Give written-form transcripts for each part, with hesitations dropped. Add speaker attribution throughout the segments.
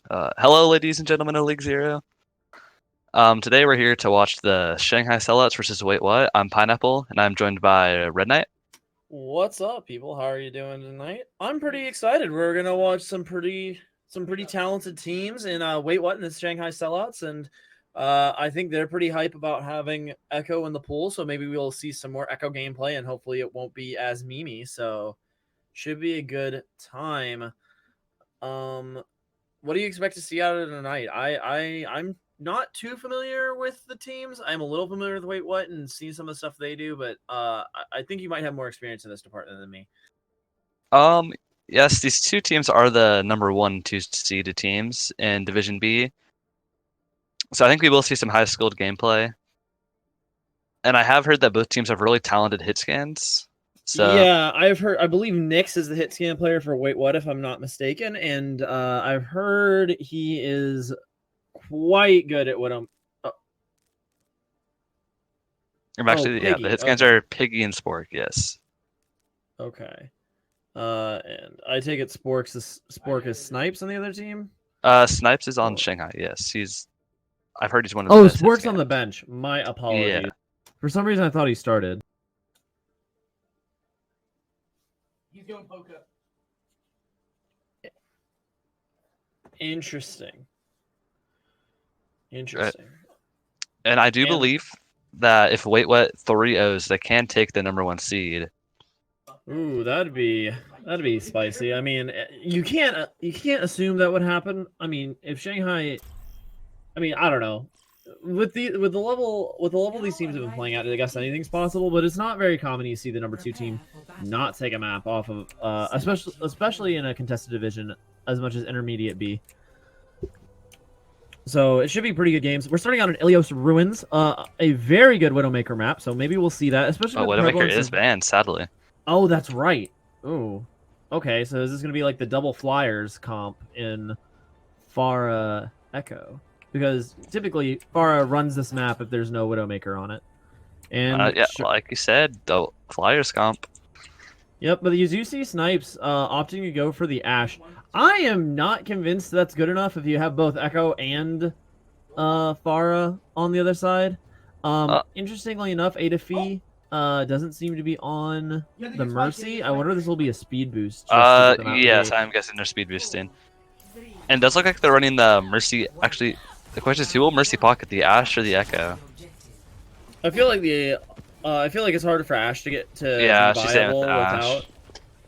Speaker 1: Hello, ladies and gentlemen of League Zero. Today we're here to watch the Shanghai Sellouts versus Wait What. I'm Pineapple, and I'm joined by Red Knight.
Speaker 2: What's up, people? How are you doing tonight? I'm pretty excited. We're gonna watch some pretty talented teams in Wait What in the Shanghai Sellouts, and I think they're pretty hype about having Echo in the pool. So maybe we'll see some more Echo gameplay, and hopefully it won't be as memey. So should be a good time. What do you expect to see out of it tonight? I'm not too familiar with the teams. I'm a little familiar with Wait What and see some of the stuff they do, but I think you might have more experience in this department than me.
Speaker 1: Yes, these two teams are the number 1 2 seeded teams in Division B. So I think we will see some high-skilled gameplay. And I have heard that both teams have really talented hit scans. So
Speaker 2: Yeah, I've heard. I believe Nyx is the hit scan player for Wait What, if I'm not mistaken, and I've heard he is quite good at what I'm.
Speaker 1: I'm actually, yeah, the
Speaker 2: Piggy.
Speaker 1: hit scans
Speaker 2: Okay.
Speaker 1: are Piggy and Spork, yes.
Speaker 2: Okay. And I take it Spork is Snipes on the other team.
Speaker 1: Snipes is on
Speaker 2: Oh.
Speaker 1: Shanghai, yes. I've heard he's one of the
Speaker 2: Oh,
Speaker 1: best hit
Speaker 2: Spork's on the
Speaker 1: scans.
Speaker 2: bench. My
Speaker 1: Yeah.
Speaker 2: apologies. For some reason, I thought he started. He's going poke up. Interesting.
Speaker 1: And I do
Speaker 2: And
Speaker 1: believe that if Wait What 3-0s, they can take the number 1 seed.
Speaker 2: ooh, that'd be spicy. I mean, you can't assume that would happen. I mean, if Shanghai, I mean, I don't know. With the level these teams have been playing at, I guess anything's possible. But it's not very common you see the number 2 team not take a map off of, especially in a contested division as much as Intermediate B. So it should be pretty good games. We're starting out in Ilios Ruins, a very good Widowmaker map. So maybe we'll see that, especially with
Speaker 1: Widowmaker
Speaker 2: prevalence
Speaker 1: is
Speaker 2: of...
Speaker 1: banned, sadly.
Speaker 2: Oh, that's right. Ooh. Okay, so is this going to be like the double flyers comp in Pharah Echo? Because typically Pharah runs this map if there's no Widowmaker on it. And
Speaker 1: Yeah, like you said, the Flyers comp.
Speaker 2: Yep, but you do see Snipes opting to go for the Ash. I am not convinced that's good enough if you have both Echo and Pharah on the other side. Interestingly enough, Adafy doesn't seem to be on the Mercy. I wonder if this will be a speed boost.
Speaker 1: Yes, I'm guessing they're speed boosting. And it does look like they're running the Mercy. Actually, the question is, who will Mercy pocket, the Ash or the Echo?
Speaker 2: I feel like it's harder for Ash to get to be
Speaker 1: she's staying with
Speaker 2: viable
Speaker 1: the Ash.
Speaker 2: without.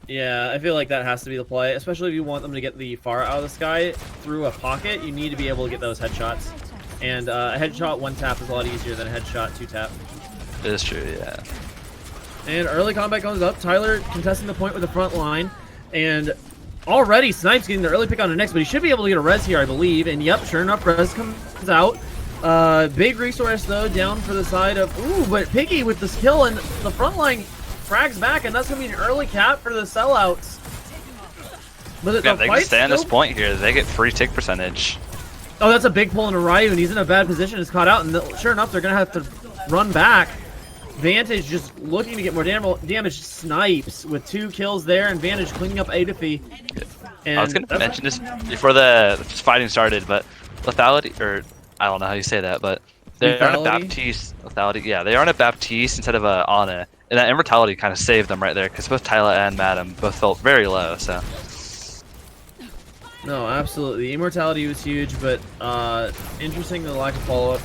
Speaker 2: Yeah, I feel like that has to be the play, especially if you want them to get the far out of the sky through a pocket. You need to be able to get those headshots, and a headshot 1-tap is a lot easier than a headshot 2-tap.
Speaker 1: It is true, yeah.
Speaker 2: And early combat goes up. Tyler contesting the point with the front line, and already Snipes getting the early pick on the next, but he should be able to get a res here, I believe. And yep, sure enough, res comes out. Big resource though down for the side of but Piggy with this kill, and the front line frags back, and that's gonna be an early cap for the Sellouts.
Speaker 1: But yeah, they can stay on this point here. They get free tick percentage.
Speaker 2: Oh, that's a big pull into Ryu, and he's in a bad position. Is caught out, and sure enough, they're gonna have to run back. Vantage just looking to get more damage. Snipes with 2 kills there, and Vantage cleaning up Adafy.
Speaker 1: I was going to mention this before the fighting started, but lethality, or I don't know how you say that, but they're on a Baptiste. Lethality, yeah, they are on a Baptiste instead of a Ana, and that immortality kind of saved them right there, because both Tyla and Madam both felt very low. So.
Speaker 2: No, absolutely. Immortality was huge, but interesting the lack of follow-up.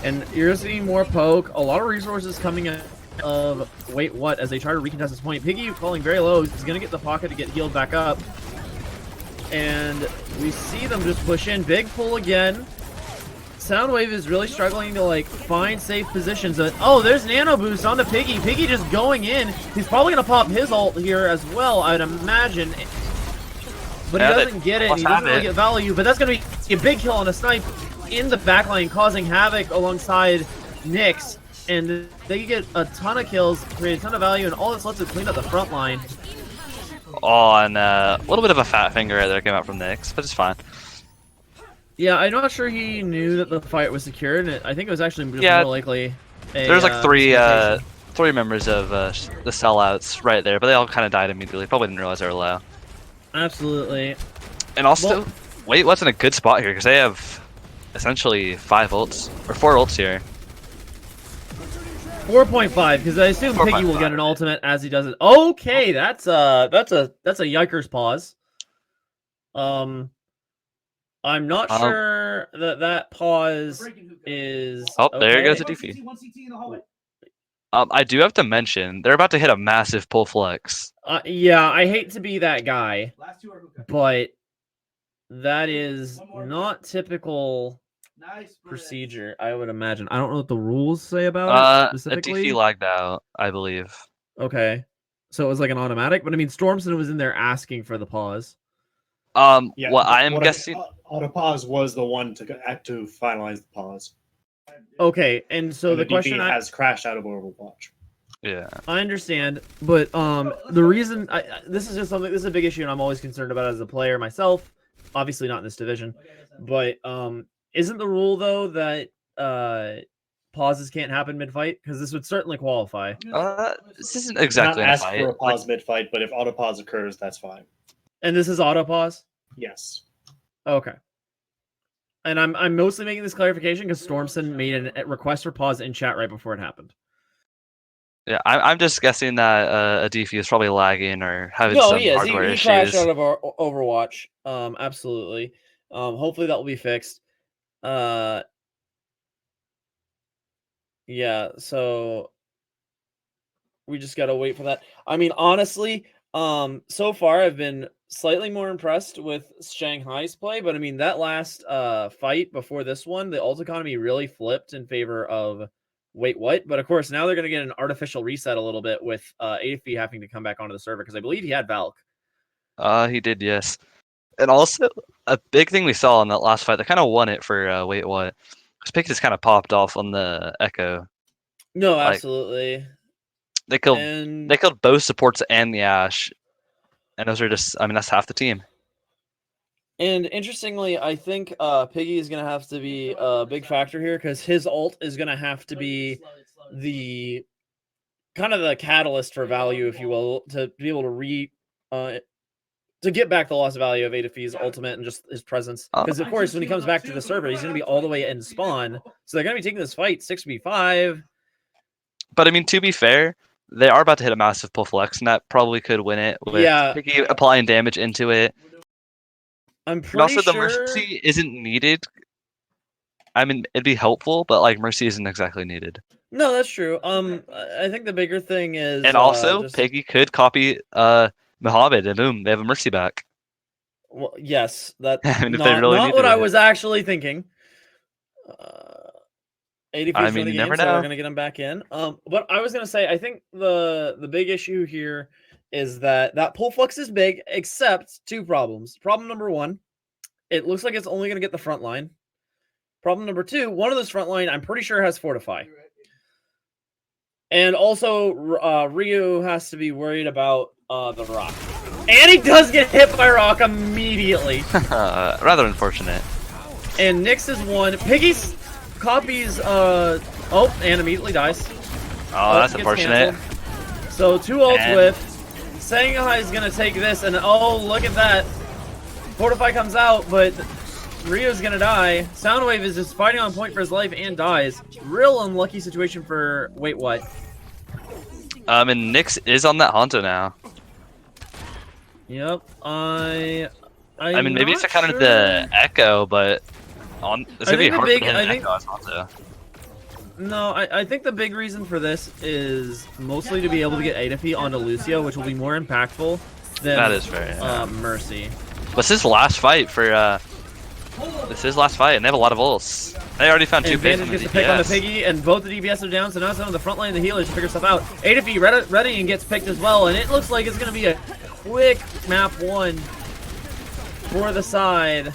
Speaker 2: And you're seeing more poke, a lot of resources coming out of Wait What as they try to recontest this point. Piggy falling very low. He's going to get the pocket to get healed back up. And we see them just push in. Big pull again. Soundwave is really struggling to like find safe positions. Oh, there's Nano Boost onto Piggy. Piggy just going in. He's probably going to pop his ult here as well, I'd imagine. But he doesn't get it. He doesn't really get value. But that's going to be a big kill on a Snipe in the backline, causing havoc alongside Nyx. And they get a ton of kills, create a ton of value, and all that's left is clean up the front line.
Speaker 1: Oh, and a little bit of a fat finger right there came out from Nyx, but it's fine.
Speaker 2: Yeah, I'm not sure he knew that the fight was secured, and I think it was actually more likely.
Speaker 1: There's like three members of the Sellouts right there, but they all kind of died immediately. Probably didn't realize they were low.
Speaker 2: Absolutely.
Speaker 1: And also, Wait, what's in a good spot here because they have essentially 5 ults or 4 ults here.
Speaker 2: 4.5 because I assume Piggy will get an ultimate as he does it. Okay, that's a yikers pause. I'm not sure that pause is.
Speaker 1: Oh,
Speaker 2: okay.
Speaker 1: There goes a DP. I do have to mention they're about to hit a massive pull flex.
Speaker 2: Yeah, I hate to be that guy, but that is not typical procedure. I would imagine. I don't know what the rules say about it specifically.
Speaker 1: A DP lagged out, I believe.
Speaker 2: Okay, so it was like an automatic, but I mean, Stormson was in there asking for the pause.
Speaker 3: Yeah,
Speaker 1: what I'm guessing,
Speaker 3: auto pause was the one to finalize the pause.
Speaker 2: Okay, and so
Speaker 3: And
Speaker 2: the question
Speaker 3: has crashed out of Overwatch.
Speaker 1: Yeah,
Speaker 2: I understand, but the reason this is just something. This is a big issue, and I'm always concerned about it as a player myself. Obviously, not in this division, but isn't the rule though that pauses can't happen mid-fight? Because this would certainly qualify.
Speaker 1: this isn't exactly
Speaker 3: Not
Speaker 1: a
Speaker 3: ask
Speaker 1: fight.
Speaker 3: for a pause mid-fight, but if auto pause occurs, that's fine.
Speaker 2: And this is auto pause.
Speaker 3: Yes.
Speaker 2: Okay. And I'm mostly making this clarification because Stormson made a request for pause in chat right before it happened.
Speaker 1: Yeah, I'm just guessing that a DP is probably lagging or having some hardware issues.
Speaker 2: He crashed out of our Overwatch. Absolutely. Hopefully that will be fixed. Yeah. So we just gotta wait for that. I mean, honestly, so far I've been slightly more impressed with Shanghai's play, but I mean that last fight before this one, the ult economy really flipped in favor of wait what. But of course now they're going to get an artificial reset a little bit with AFV having to come back onto the server because I believe he had Valk.
Speaker 1: He did, yes. And also a big thing we saw in that last fight, they kind of won it for wait what. Because Pick just kind of popped off on the Echo.
Speaker 2: No, absolutely.
Speaker 1: They killed both supports and the Ashe. And those are just, I mean, that's half the team.
Speaker 2: And interestingly, I think Piggy is going to have to be a big factor here because his ult is going to have to be the kind of the catalyst for value, if you will, to be able to to get back the lost value of AFV's ultimate and just his presence. Because of course, when he comes back to the server, he's going to be all the way in spawn. So they're going to be taking this fight 6v5.
Speaker 1: But I mean, to be fair, they are about to hit a massive pull flex, and that probably could win it with Piggy applying damage into it.
Speaker 2: I'm pretty
Speaker 1: sure.
Speaker 2: The
Speaker 1: Mercy isn't needed. I mean, it'd be helpful, but like Mercy isn't exactly needed.
Speaker 2: No, that's true. I think the bigger thing is,
Speaker 1: and also Piggy could copy Mohammed, and boom, they have a Mercy back.
Speaker 2: Well, yes, that
Speaker 1: I mean,
Speaker 2: not what I was actually thinking. 80
Speaker 1: I mean, you never know.
Speaker 2: So we're gonna get him back in. But I was gonna say, I think the big issue here is that pull flux is big, except two problems. Problem number one, it looks like it's only gonna get the front line. Problem number two, one of those front line, I'm pretty sure has Fortify. And also, Ryu has to be worried about the Rock. And he does get hit by Rock immediately.
Speaker 1: Rather unfortunate.
Speaker 2: And Nyx is one. Piggy's copies, and immediately dies.
Speaker 1: Oh, that's unfortunate.
Speaker 2: Canceled. So 2 ults with. Shanghai is going to take this, and oh, look at that. Fortify comes out, but Ryu's going to die. Soundwave is just fighting on point for his life and dies. Real unlucky situation for wait what.
Speaker 1: And Nyx is on that Hanto now.
Speaker 2: Yep. I
Speaker 1: mean, maybe it's a kind of the Echo, but it's gonna be hard to hit an Echo as Hanto.
Speaker 2: No, I think the big reason for this is mostly to be able to get AFV onto Lucio, which will be more impactful than
Speaker 1: that is fair, yeah.
Speaker 2: Mercy.
Speaker 1: But this is last fight for this is last fight, and they have a lot of ults. They already found 2 picks on the
Speaker 2: gets to pick on the Piggy, and both the DPS are down, so now it's on the front line of the healers to figure stuff out. AFV ready and gets picked as well, and it looks like it's going to be a quick map 1 for the side.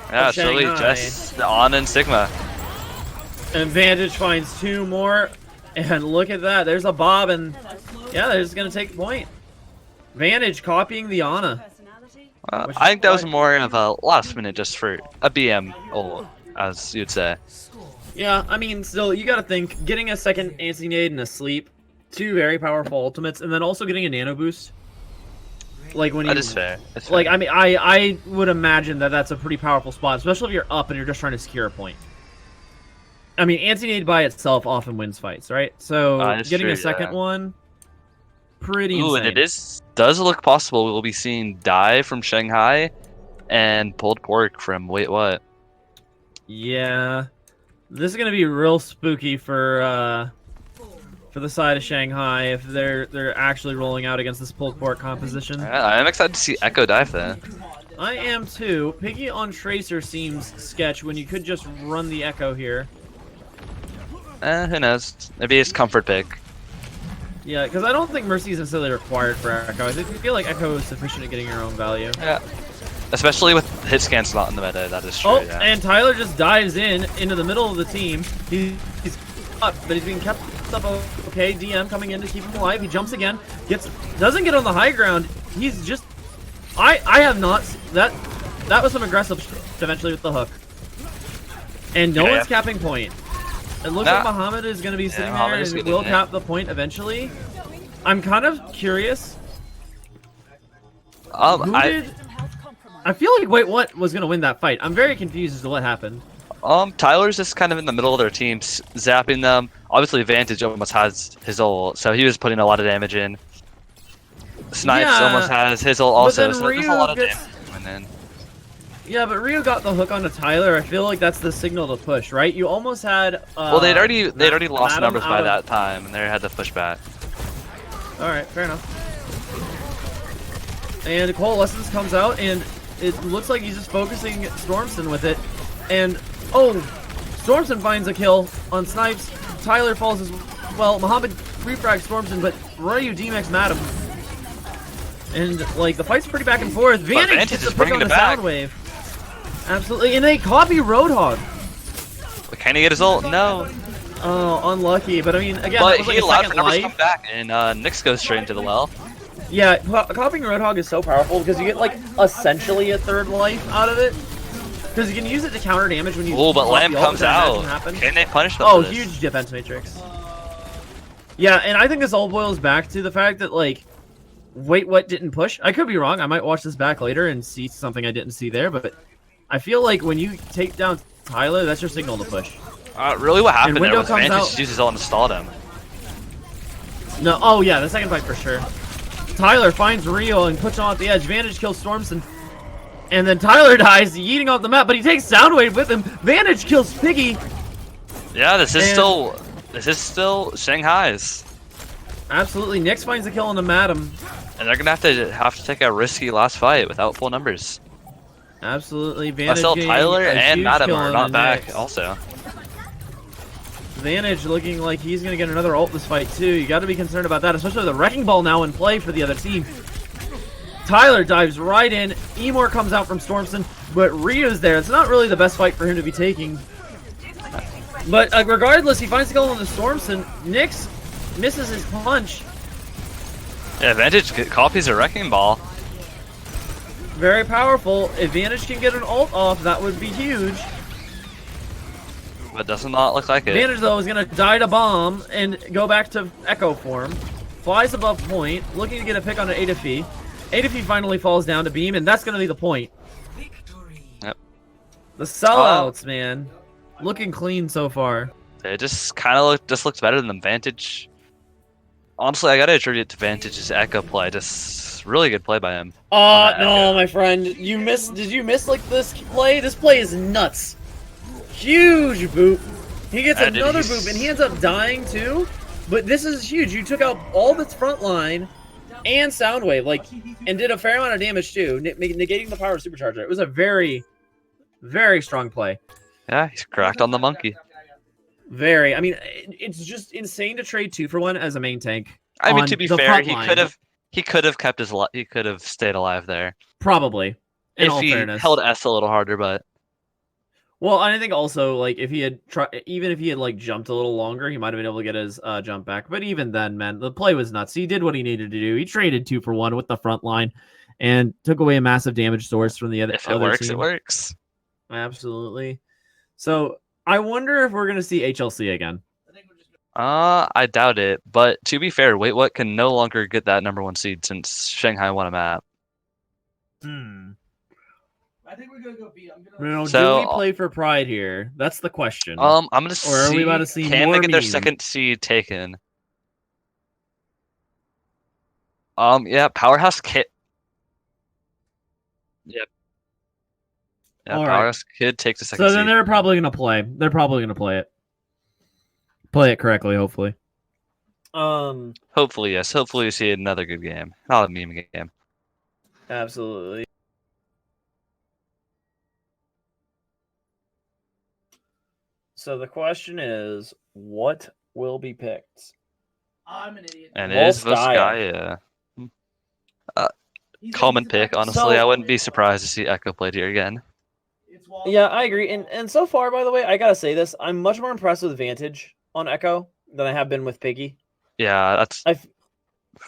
Speaker 1: Yeah, it's really just On and Sigma.
Speaker 2: And Vantage finds 2 more, and look at that. There's a Bob, and yeah, they're just going to take point. Vantage copying the Ana.
Speaker 1: I think that was more of a last minute just for a BM ult, as you'd say.
Speaker 2: Yeah, I mean, still, you gotta think, getting a second anti-nade and a sleep, 2 very powerful ultimates, and then also getting a nano boost. Like when you,
Speaker 1: That is fair. That's
Speaker 2: like
Speaker 1: fair.
Speaker 2: I mean, I would imagine that that's a pretty powerful spot, especially if you're up and you're just trying to secure a point. I mean, anti-nade by itself often wins fights, right? So
Speaker 1: That's
Speaker 2: getting
Speaker 1: true,
Speaker 2: a second
Speaker 1: yeah.
Speaker 2: one, pretty
Speaker 1: Ooh,
Speaker 2: insane.
Speaker 1: and does look possible we'll be seeing Die from Shanghai and pulled pork from Wait What.
Speaker 2: Yeah, this is gonna be real spooky for the side of Shanghai if they're actually rolling out against this pulled pork composition.
Speaker 1: I'm excited to see Echo dive then.
Speaker 2: I am too. Piggy on Tracer seems sketch when you could just run the Echo here.
Speaker 1: Who knows? Maybe it's comfort pick.
Speaker 2: Yeah, because I don't think Mercy is necessarily required for Echo. I feel like Echo is sufficient at getting your own value.
Speaker 1: Yeah. Especially with hit scans not in the meta, that is true.
Speaker 2: Oh,
Speaker 1: yeah.
Speaker 2: and Tyler just dives into the middle of the team. He's up, but he's being kept up okay. DM coming in to keep him alive. He jumps again. Doesn't get on the high ground. He's just... I have not... That was some aggressive shit eventually with the hook. And no one's capping point. It looks like Muhammad is going to be sitting there and will cap the point eventually. I'm kind of curious. I feel like Wait What was going to win that fight. I'm very confused as to what happened.
Speaker 1: Tyler's just kind of in the middle of their team, zapping them. Obviously, Vantage almost has his ult, so he was putting a lot of damage in. Snipes almost has his ult also, so there's a lot of damage coming in.
Speaker 2: Yeah, but Rio got the hook onto Tyler. I feel like that's the signal to push, right? You almost had.
Speaker 1: Well, they'd already lost numbers by that time, and they had to push back.
Speaker 2: All right, fair enough. And Coalescence comes out, and it looks like he's just focusing Stormson with it. And oh, Stormson finds a kill on Snipes. Tyler falls as well. Muhammad refrags Stormson, but Ryu DMX Madam. And like the fight's pretty back and forth. Vantage gets a pick on the Soundwave. Absolutely, and they copy Roadhog.
Speaker 1: But can he get his ult? No.
Speaker 2: Oh, unlucky. But I mean, again,
Speaker 1: but
Speaker 2: that was like
Speaker 1: he allowed for
Speaker 2: second
Speaker 1: numbers
Speaker 2: life.
Speaker 1: to come back, and Nyx goes straight into the well.
Speaker 2: Yeah, copying Roadhog is so powerful because you get like essentially a third life out of it. Because you can use it to counter damage when you.
Speaker 1: Oh, but Lamb comes out. Can they punish them?
Speaker 2: Oh, huge defense matrix. Yeah, and I think this all boils back to the fact that like, Wait What didn't push. I could be wrong. I might watch this back later and see something I didn't see there, but I feel like when you take down Tyler, that's your signal to push.
Speaker 1: Really, what happened there was Vantage
Speaker 2: out,
Speaker 1: uses ult and stalled him.
Speaker 2: No, oh yeah, the second fight for sure. Tyler finds Rio and puts him on the edge. Vantage kills Stormson. And then Tyler dies, yeeting off the map, but he takes Soundwave with him. Vantage kills Piggy.
Speaker 1: Yeah, this is still Shanghai's.
Speaker 2: Absolutely. Nyx finds the kill on the Madam.
Speaker 1: And they're gonna have to take a risky last fight without full numbers.
Speaker 2: Absolutely. Vantage
Speaker 1: Tyler and Madam are not back
Speaker 2: Nyx.
Speaker 1: also.
Speaker 2: Vantage looking like he's going to get another ult this fight too. You got to be concerned about that, especially with the Wrecking Ball now in play for the other team. Tyler dives right in. Emor comes out from Stormson, but Rio's there. It's not really the best fight for him to be taking. But regardless, he finds the kill on the Stormson. Nyx misses his punch.
Speaker 1: Yeah, Vantage copies a Wrecking Ball.
Speaker 2: Very powerful. If Vantage can get an ult off, that would be huge.
Speaker 1: But does not look like it.
Speaker 2: Vantage, though, is going to die to bomb and go back to Echo form. Flies above point, looking to get a pick on an Adafy. Adafy finally falls down to beam, and that's going to be the point.
Speaker 1: Yep.
Speaker 2: The sellouts, man. Looking clean so far.
Speaker 1: It just kind of looks better than the Vantage. Honestly, I got to attribute it to Vantage's Echo play. Just really good play by him.
Speaker 2: No, my friend. Did you miss like this play? This play is nuts. Huge boop. He gets another boop, and he ends up dying too. But this is huge. You took out all the front line and Soundwave, like, and did a fair amount of damage too, negating the power of Supercharger. It was a very, very strong play.
Speaker 1: Yeah, he's cracked on the monkey.
Speaker 2: Very. I mean, it's just insane to trade 2-for-1 as a main tank.
Speaker 1: I mean, to be fair, he could have kept his he could have stayed alive there.
Speaker 2: Probably. In all
Speaker 1: if he
Speaker 2: fairness.
Speaker 1: held S a little harder, but.
Speaker 2: Well, I think also, like, if he had even if he had like jumped a little longer, he might have been able to get his jump back. But even then, man, the play was nuts. He did what he needed to do. He traded 2-for-1 with the front line, and took away a massive damage source from the other.
Speaker 1: If it works, it works.
Speaker 2: Absolutely. So I wonder if we're gonna see HLC again.
Speaker 1: I doubt it. But to be fair, Wait What can no longer get that #1 seed since Shanghai won a map.
Speaker 2: I think we're gonna go B. Do
Speaker 1: So,
Speaker 2: we play for pride here? That's the question.
Speaker 1: I'm gonna
Speaker 2: Or are we about to
Speaker 1: see
Speaker 2: see
Speaker 1: can
Speaker 2: more
Speaker 1: they get their
Speaker 2: meme?
Speaker 1: second seed taken. Yeah, Powerhouse Kid. Yep. Yeah,
Speaker 2: All right.
Speaker 1: Powerhouse Kid takes the second
Speaker 2: So then
Speaker 1: seed.
Speaker 2: they're probably gonna play. They're probably gonna play it. Play it correctly, hopefully.
Speaker 1: Hopefully, yes. Hopefully, you see another good game, not a meme game.
Speaker 2: Absolutely. So the question is, what will be picked?
Speaker 3: I'm an idiot.
Speaker 1: And it is
Speaker 2: Volskaya.
Speaker 1: Volskaya. Common pick, honestly.
Speaker 2: So-
Speaker 1: I wouldn't be surprised to see Echo played here again.
Speaker 2: Yeah, I agree. And so far, by the way, I gotta say this: I'm much more impressed with Vantage on Echo than I have been with Piggy.
Speaker 1: Yeah, that's
Speaker 2: I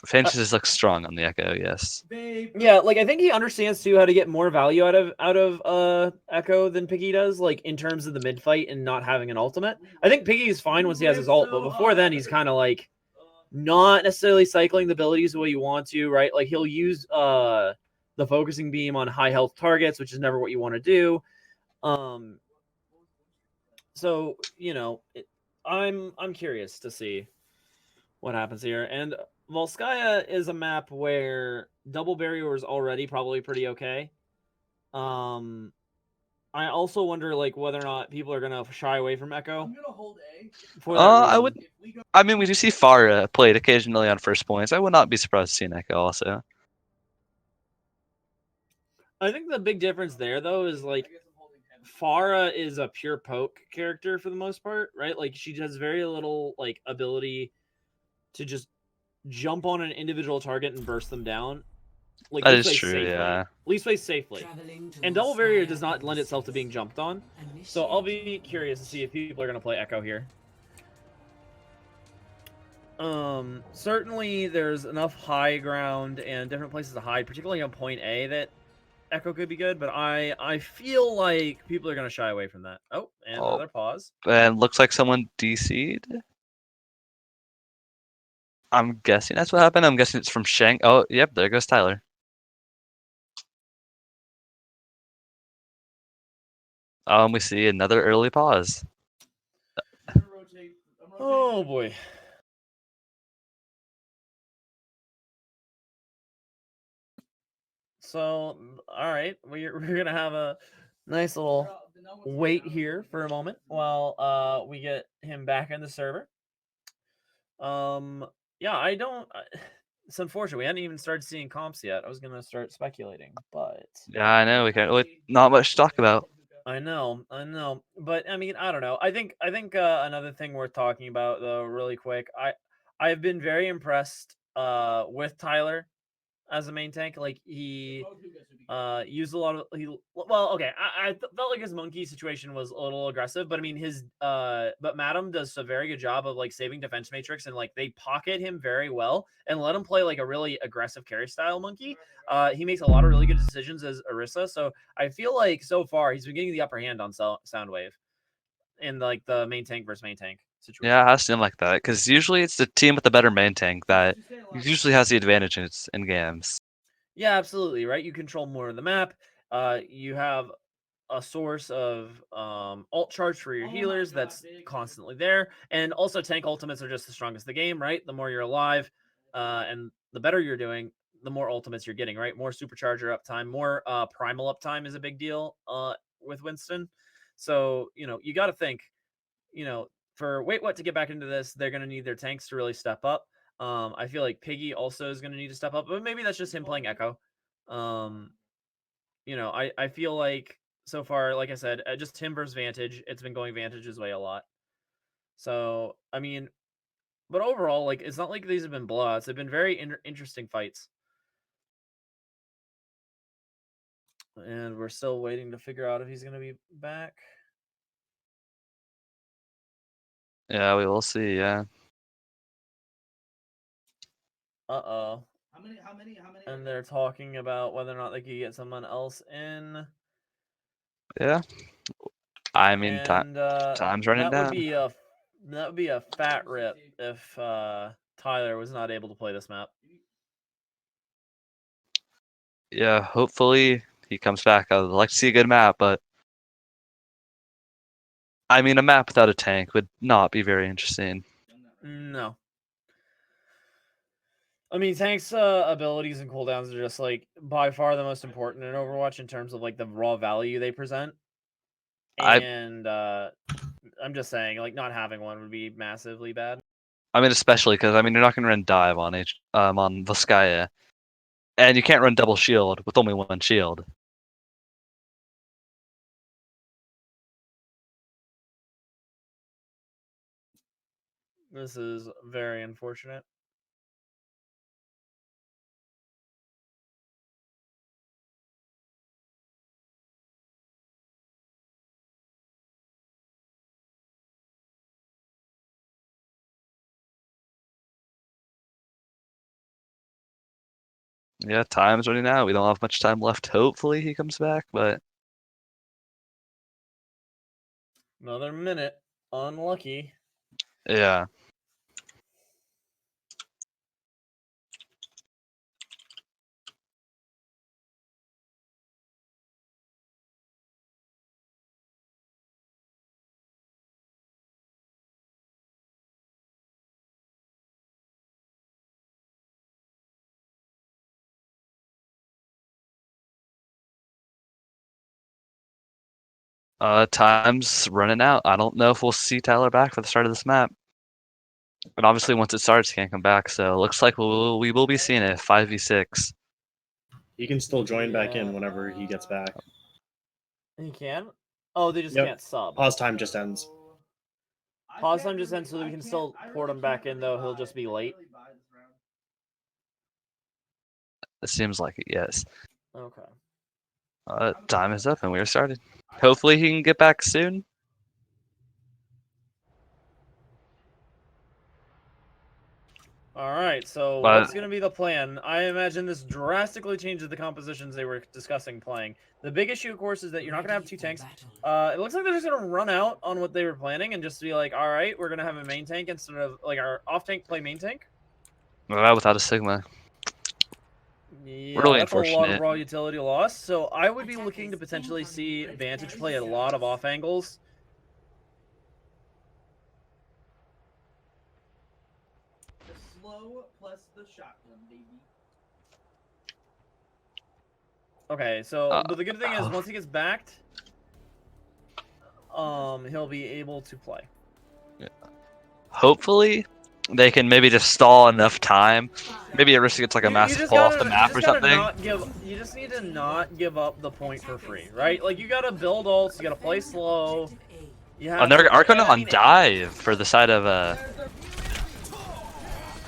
Speaker 1: Fantasy looks strong on the Echo. Yes.
Speaker 2: Yeah, like I think he understands too how to get more value out of Echo than Piggy does, like in terms of the mid fight and not having an ultimate. I think Piggy is fine once he has his ult, but before then he's kind of like not necessarily cycling the abilities the way you want to, right? Like he'll use the focusing beam on high health targets, which is never what you want to do. So I'm curious to see what happens here. And Volskaya is a map where double barrier is already probably pretty okay. I also wonder like whether or not people are gonna shy away from Echo. I'm gonna hold A. For that
Speaker 1: I
Speaker 2: reason.
Speaker 1: would. I mean, we do see Farah played occasionally on first points. I would not be surprised to see an Echo also.
Speaker 2: I think the big difference there though is like Farah is a pure poke character for the most part, right? Like she has very little like ability to just jump on an individual target and burst them down. Like
Speaker 1: That
Speaker 2: least
Speaker 1: is
Speaker 2: face
Speaker 1: true.
Speaker 2: safely.
Speaker 1: Yeah.
Speaker 2: Least face safely. And double barrier does not lend itself to being jumped on. So I'll be curious to see if people are gonna play Echo here. Certainly there's enough high ground and different places to hide, particularly on point A, that Echo could be good, but I feel like people are gonna shy away from that. Oh, and another pause.
Speaker 1: And looks like someone DC'd. I'm guessing that's what happened. I'm guessing it's from Shanghai. Oh, yep, there goes Tyler. We see another early pause.
Speaker 2: Oh boy. So, all right, we're gonna have a nice little wait here for a moment while we get him back in the server. Yeah, I don't. It's unfortunate we hadn't even started seeing comps yet. I was gonna start speculating, but
Speaker 1: Yeah, I know. We can't really not much to talk about.
Speaker 2: I know, but I mean, I don't know. I think another thing worth talking about though, really quick. I've been very impressed with Tyler as a main tank. Like he used a lot of well, okay. I felt like his monkey situation was a little aggressive, but I mean his but Madam does a very good job of like saving defense matrix and like they pocket him very well and let him play like a really aggressive carry style monkey. He makes a lot of really good decisions as Orisa, so I feel like so far he's been getting the upper hand on Soundwave in like the main tank versus main tank situation.
Speaker 1: Yeah, it has to seem like that because usually it's the team with the better main tank that usually has the advantage in games.
Speaker 2: Yeah, absolutely. Right. You control more of the map. You have a source of alt charge for your healers that's constantly there. And also tank ultimates are just the strongest in the game, right? The more you're alive and the better you're doing, the more ultimates you're getting, right? More supercharger uptime, more primal uptime is a big deal with Winston. So, you got to think, for Wait What to get back into this, they're going to need their tanks to really step up. I feel like Piggy also is going to need to step up, but maybe that's just him playing Echo. I feel like so far, like I said, just him versus Vantage, it's been going Vantage's way a lot. So, I mean, but overall, like, it's not like these have been blowouts. They've been very interesting fights. And we're still waiting to figure out if he's going to be back.
Speaker 1: Yeah, we will see. Yeah.
Speaker 2: Uh-oh. How many? And they're talking about whether or not they could get someone else in.
Speaker 1: Yeah. I mean,
Speaker 2: And
Speaker 1: time's running down.
Speaker 2: That would be a fat rip if Tyler was not able to play this map.
Speaker 1: Yeah, hopefully he comes back. I would like to see a good map, but I mean, a map without a tank would not be very interesting.
Speaker 2: No. I mean, tanks' abilities and cooldowns are just like by far the most important in Overwatch in terms of like the raw value they present.
Speaker 1: I
Speaker 2: And I'm just saying, like, not having one would be massively bad.
Speaker 1: I mean, especially because I mean, you're not going to run dive on Volskaya, and you can't run double shield with only one shield.
Speaker 2: This is very unfortunate.
Speaker 1: Yeah, time's running out. We don't have much time left. Hopefully he comes back, but
Speaker 2: Another minute. Unlucky.
Speaker 1: yeah. Time's running out. I don't know if we'll see Tyler back for the start of this map. But obviously, once it starts, he can't come back. So it looks like we will be seeing it 5v6.
Speaker 3: He can still join back
Speaker 2: Yeah.
Speaker 3: in whenever he gets back.
Speaker 2: He can? Oh, they just
Speaker 3: Yep.
Speaker 2: can't sub.
Speaker 3: Pause time just ends.
Speaker 2: Pause time just ends so that we can still port him back in, though he'll just be late.
Speaker 1: It seems like it, yes.
Speaker 2: Okay.
Speaker 1: Time is up and we are started. Hopefully he can get back soon.
Speaker 2: All right, so
Speaker 1: But-
Speaker 2: what's going to be the plan? I imagine this drastically changes the compositions they were discussing playing. The big issue, of course, is that you're not going to have two tanks. It looks like they're just going to run out on what they were planning and just be like, all right, we're going to have a main tank instead of, like, our off-tank play main tank.
Speaker 1: Without a Sigma.
Speaker 2: Yeah,
Speaker 1: Really
Speaker 2: that's a lot
Speaker 1: unfortunate.
Speaker 2: of raw utility loss. So I would be looking to potentially see Vantage play a lot of off angles.
Speaker 4: The slow plus the shotgun, baby.
Speaker 2: Okay, so but the good thing is once he gets backed, he'll be able to play.
Speaker 1: Hopefully they can maybe just stall enough time. Maybe Arista gets like a massive pull off the map or something.
Speaker 2: You just need to not give up the point for free, right? Like you gotta build ults, you gotta play slow. You have
Speaker 1: And they're Arcona
Speaker 2: I
Speaker 1: on
Speaker 2: mean,
Speaker 1: dive for the side of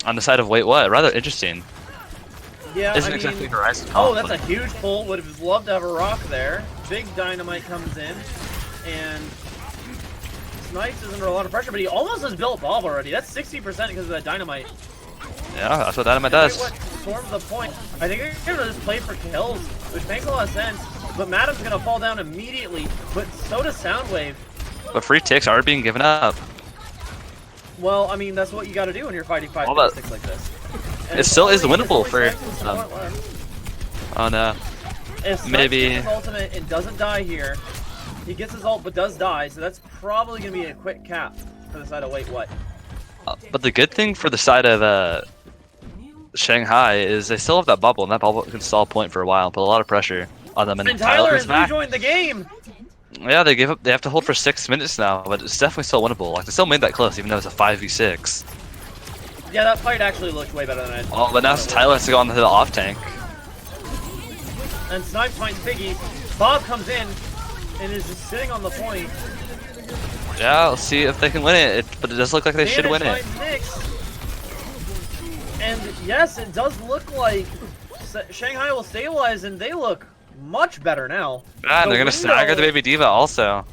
Speaker 1: on the side of wait what? Rather interesting.
Speaker 2: Yeah,
Speaker 1: Isn't
Speaker 2: I mean,
Speaker 1: exactly Horizon.
Speaker 2: oh, that's a huge pull. Would have loved to have a rock there. Big dynamite comes in, and Snipes is under a lot of pressure, but he almost has built Bob already. That's 60% because of that dynamite.
Speaker 1: Yeah, that's what Dynamite does.
Speaker 2: What storms the point. I think they're gonna just play for kills, which makes a lot of sense. But Madam's gonna fall down immediately, but so does Soundwave.
Speaker 1: But free ticks are being given up.
Speaker 2: Well, I mean, that's what you gotta do when you're fighting 5v6 like this. And
Speaker 1: It still is
Speaker 2: only-
Speaker 1: winnable
Speaker 2: it's only
Speaker 1: for
Speaker 2: Snipes' support left.
Speaker 1: Oh no.
Speaker 2: If Snipes
Speaker 1: Maybe-
Speaker 2: gets his ultimate and doesn't die here, he gets his ult but does die, so that's probably gonna be a quick cap for the side of wait what.
Speaker 1: But the good thing for the side of Shanghai is they still have that bubble, and that bubble can stall point for a while and put a lot of pressure on them.
Speaker 2: And Tyler
Speaker 1: Tyler's
Speaker 2: has
Speaker 1: back.
Speaker 2: rejoined the game!
Speaker 1: Yeah, they give up. They have to hold for 6 minutes now, but it's definitely still winnable. Like they still made that close, even though it's a 5v6.
Speaker 2: Yeah, that fight actually looked way better than I thought.
Speaker 1: Oh, but now Tyler has to go onto the off tank.
Speaker 2: And Snipes finds Piggy. Bob comes in and is just sitting on the point.
Speaker 1: Yeah, let's see if they can win it. But it does look like they should win it.
Speaker 2: Finds Nyx. And yes, it does look like Shanghai will stabilize, and they look much better now.
Speaker 1: Yeah, and they're gonna stagger the Baby Diva also.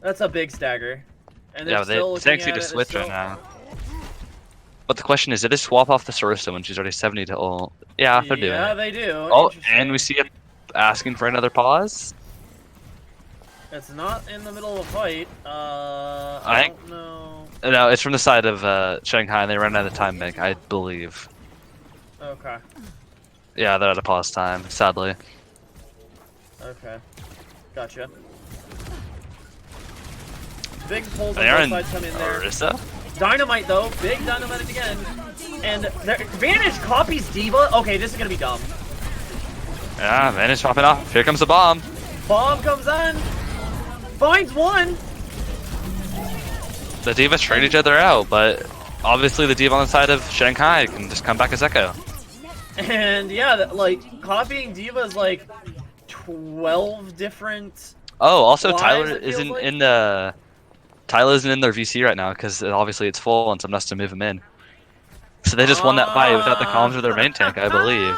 Speaker 2: That's a big stagger. And they're
Speaker 1: Yeah,
Speaker 2: still
Speaker 1: they
Speaker 2: looking
Speaker 1: thanks you
Speaker 2: at
Speaker 1: to
Speaker 2: it,
Speaker 1: switch
Speaker 2: still...
Speaker 1: right now. But the question is, did they swap off the Sarissa when she's already 70 to ult? Yeah, they're doing
Speaker 2: Yeah,
Speaker 1: it.
Speaker 2: they do.
Speaker 1: Oh, and we see it asking for another pause.
Speaker 2: It's not in the middle of a fight. I don't know.
Speaker 1: No, it's from the side of Shanghai, and they ran out of time bank, I believe.
Speaker 2: Okay.
Speaker 1: Yeah, they're at a pause time, sadly.
Speaker 2: Okay. Gotcha. Big pulls on
Speaker 1: They are
Speaker 2: both
Speaker 1: in
Speaker 2: sides come in there.
Speaker 1: Orisa?
Speaker 2: Dynamite though, big dynamite again. And Vantage copies Diva. Okay, this is gonna be dumb.
Speaker 1: Yeah, Vantage popping off. Here comes the bomb.
Speaker 2: Bomb comes on. Finds one.
Speaker 1: The Divas trade each other out, but obviously the Diva on the side of Shanghai can just come back as Echo.
Speaker 2: And yeah, like copying Diva is like 12 different.
Speaker 1: Oh, also
Speaker 2: Lives,
Speaker 1: Tyler
Speaker 2: it feels
Speaker 1: isn't
Speaker 2: like?
Speaker 1: in the. Tyler isn't in their VC right now because obviously it's full and someone has to move him in. So they just won that fight without the comms of their main tank, I believe.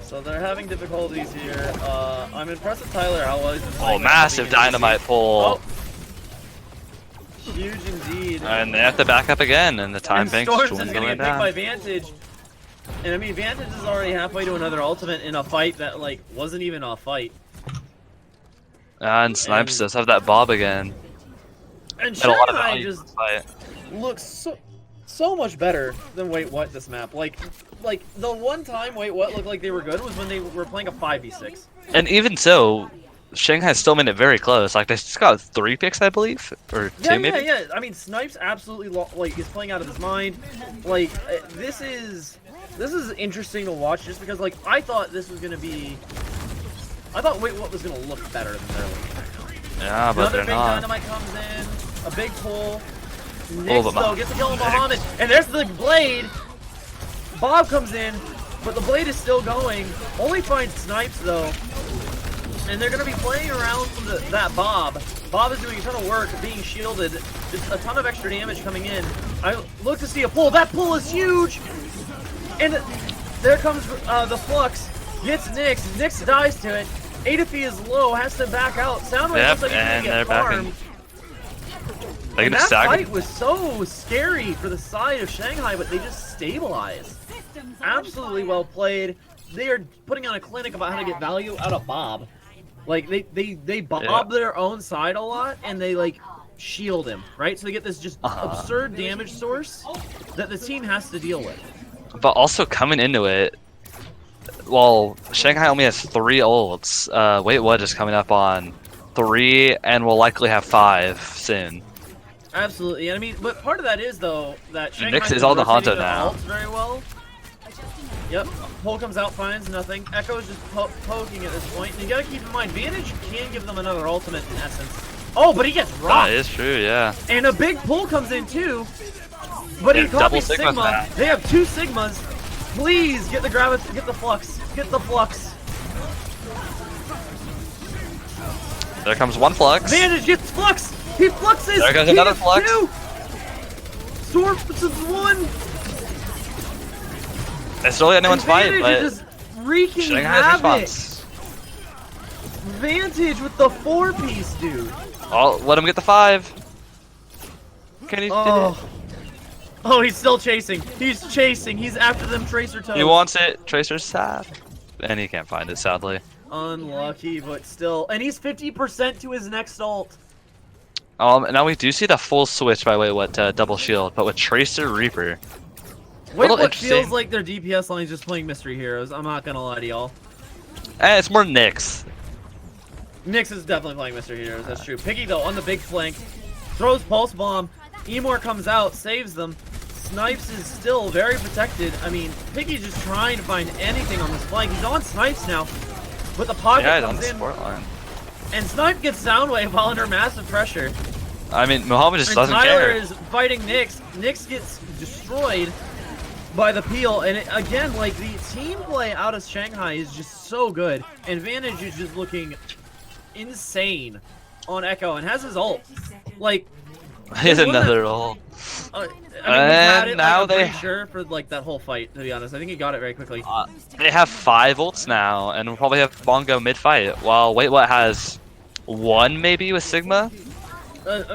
Speaker 2: So they're having difficulties here. I'm impressed with Tyler how well he's been
Speaker 1: Oh,
Speaker 2: playing.
Speaker 1: massive dynamite pull.
Speaker 2: Oh. Huge indeed.
Speaker 1: And they have to back up again, and the time
Speaker 2: And
Speaker 1: bank's
Speaker 2: Storms
Speaker 1: just
Speaker 2: is gonna
Speaker 1: going
Speaker 2: get picked by
Speaker 1: down.
Speaker 2: Vantage. And I mean, Vantage is already halfway to another ultimate in a fight that like wasn't even a fight.
Speaker 1: And Snipes does have that bob again.
Speaker 2: And
Speaker 1: Had a lot of
Speaker 2: Shanghai
Speaker 1: value in
Speaker 2: just
Speaker 1: this fight.
Speaker 2: looks so much better than Wait What this map. Like the one time Wait What looked like they were good was when they were playing a 5v6.
Speaker 1: And even so, Shanghai still made it very close. Like they just got 3 picks, I believe, or 2
Speaker 2: Yeah,
Speaker 1: maybe.
Speaker 2: yeah. I mean, Snipes absolutely like is playing out of his mind. Like this is interesting to watch just because like I thought this was gonna be. I thought Wait What was gonna look better than they're looking right now.
Speaker 1: Yeah, but
Speaker 2: Another
Speaker 1: they're
Speaker 2: big
Speaker 1: not.
Speaker 2: dynamite comes in, a big pull.
Speaker 1: but
Speaker 2: Nyx though gets a kill on Muhammad, and there's the blade. Bob comes in, but the blade is still going. Only finds Snipes though, and they're gonna be playing around that Bob. Bob is doing a ton of work, being shielded. Just a ton of extra damage coming in. I look to see a pull. That pull is huge, and there comes the Flux. Gets Nyx. Nyx dies to it. Adafy is low, has to back out. Soundwave
Speaker 1: Yep,
Speaker 2: looks like he's gonna
Speaker 1: and
Speaker 2: get
Speaker 1: they're
Speaker 2: farmed.
Speaker 1: They
Speaker 2: And
Speaker 1: can just
Speaker 2: that
Speaker 1: stagger.
Speaker 2: fight was so scary for the side of Shanghai, but they just stabilized. Absolutely well played. They are putting on a clinic about how to get value out of Bob. Like they bob their own side a lot, and they like shield him, right? So they get this just absurd damage source that the team has to deal with.
Speaker 1: But also coming into it, well, Shanghai only has 3 ults. Wait, what is coming up on 3, and will likely have 5 soon.
Speaker 2: Absolutely, and I mean, but part of that is though that Shanghai
Speaker 1: Nyx is on the
Speaker 2: rotating
Speaker 1: Hanzo
Speaker 2: their
Speaker 1: now.
Speaker 2: ults very well. Yep, Pole comes out, finds nothing. Echo is just poking at this point. And you gotta keep in mind, Vantage can give them another ultimate in essence. Oh, but he gets rocked.
Speaker 1: That is true, yeah.
Speaker 2: And a big pull comes in too. But he
Speaker 1: Yeah, double
Speaker 2: copies
Speaker 1: Sigma
Speaker 2: Sigma.
Speaker 1: now.
Speaker 2: They have 2 Sigmas. Please get the get the Flux. Get the Flux.
Speaker 1: There comes 1 Flux.
Speaker 2: Vantage gets Flux. He fluxes.
Speaker 1: There goes
Speaker 2: He
Speaker 1: another
Speaker 2: gets
Speaker 1: Flux.
Speaker 2: 2. Storms is 1.
Speaker 1: It's really anyone's fight,
Speaker 2: Vantage
Speaker 1: but
Speaker 2: is just wreaking
Speaker 1: Shanghai's
Speaker 2: havoc.
Speaker 1: response.
Speaker 2: Vantage with the 4-piece, dude.
Speaker 1: Oh, let him get the 5. Can he?
Speaker 2: Oh, he's still chasing. He's chasing. He's after them Tracer toes.
Speaker 1: He wants it. Tracer's sad, and he can't find it, sadly.
Speaker 2: Unlucky, but still. And he's 50% to his next ult.
Speaker 1: Now we do see the full switch by Wait What to double shield, but with Tracer Reaper.
Speaker 2: Wait,
Speaker 1: Little
Speaker 2: what
Speaker 1: interesting.
Speaker 2: feels like their DPS line's just playing Mystery Heroes. I'm not gonna lie to y'all.
Speaker 1: And it's more Nyx.
Speaker 2: Nyx is definitely playing Mystery Heroes, that's true. Piggy, though, on the big flank. Throws Pulse Bomb. Emor comes out, saves them. Snipes is still very protected. I mean, Piggy's just trying to find anything on this flank. He's on Snipes now. But the pocket
Speaker 1: Yeah, he's on
Speaker 2: comes
Speaker 1: the
Speaker 2: in.
Speaker 1: support line.
Speaker 2: And Snipe gets Soundwave while under massive pressure.
Speaker 1: I mean, Muhammad just
Speaker 2: And
Speaker 1: doesn't
Speaker 2: Tyler
Speaker 1: care.
Speaker 2: is fighting Nyx. Nyx gets destroyed by the peel. And again, like, the team play out of Shanghai is just so good. And Vantage is just looking insane on Echo and has his ult. Like,
Speaker 1: He has
Speaker 2: There's one
Speaker 1: another ult.
Speaker 2: I mean, he had it,
Speaker 1: now
Speaker 2: like, I'm
Speaker 1: they-
Speaker 2: pretty sure for like that whole fight. To be honest, I think he got it very quickly.
Speaker 1: They have 5 ults now, and we'll probably have Bongo mid-fight. While Wait What has 1 maybe with Sigma.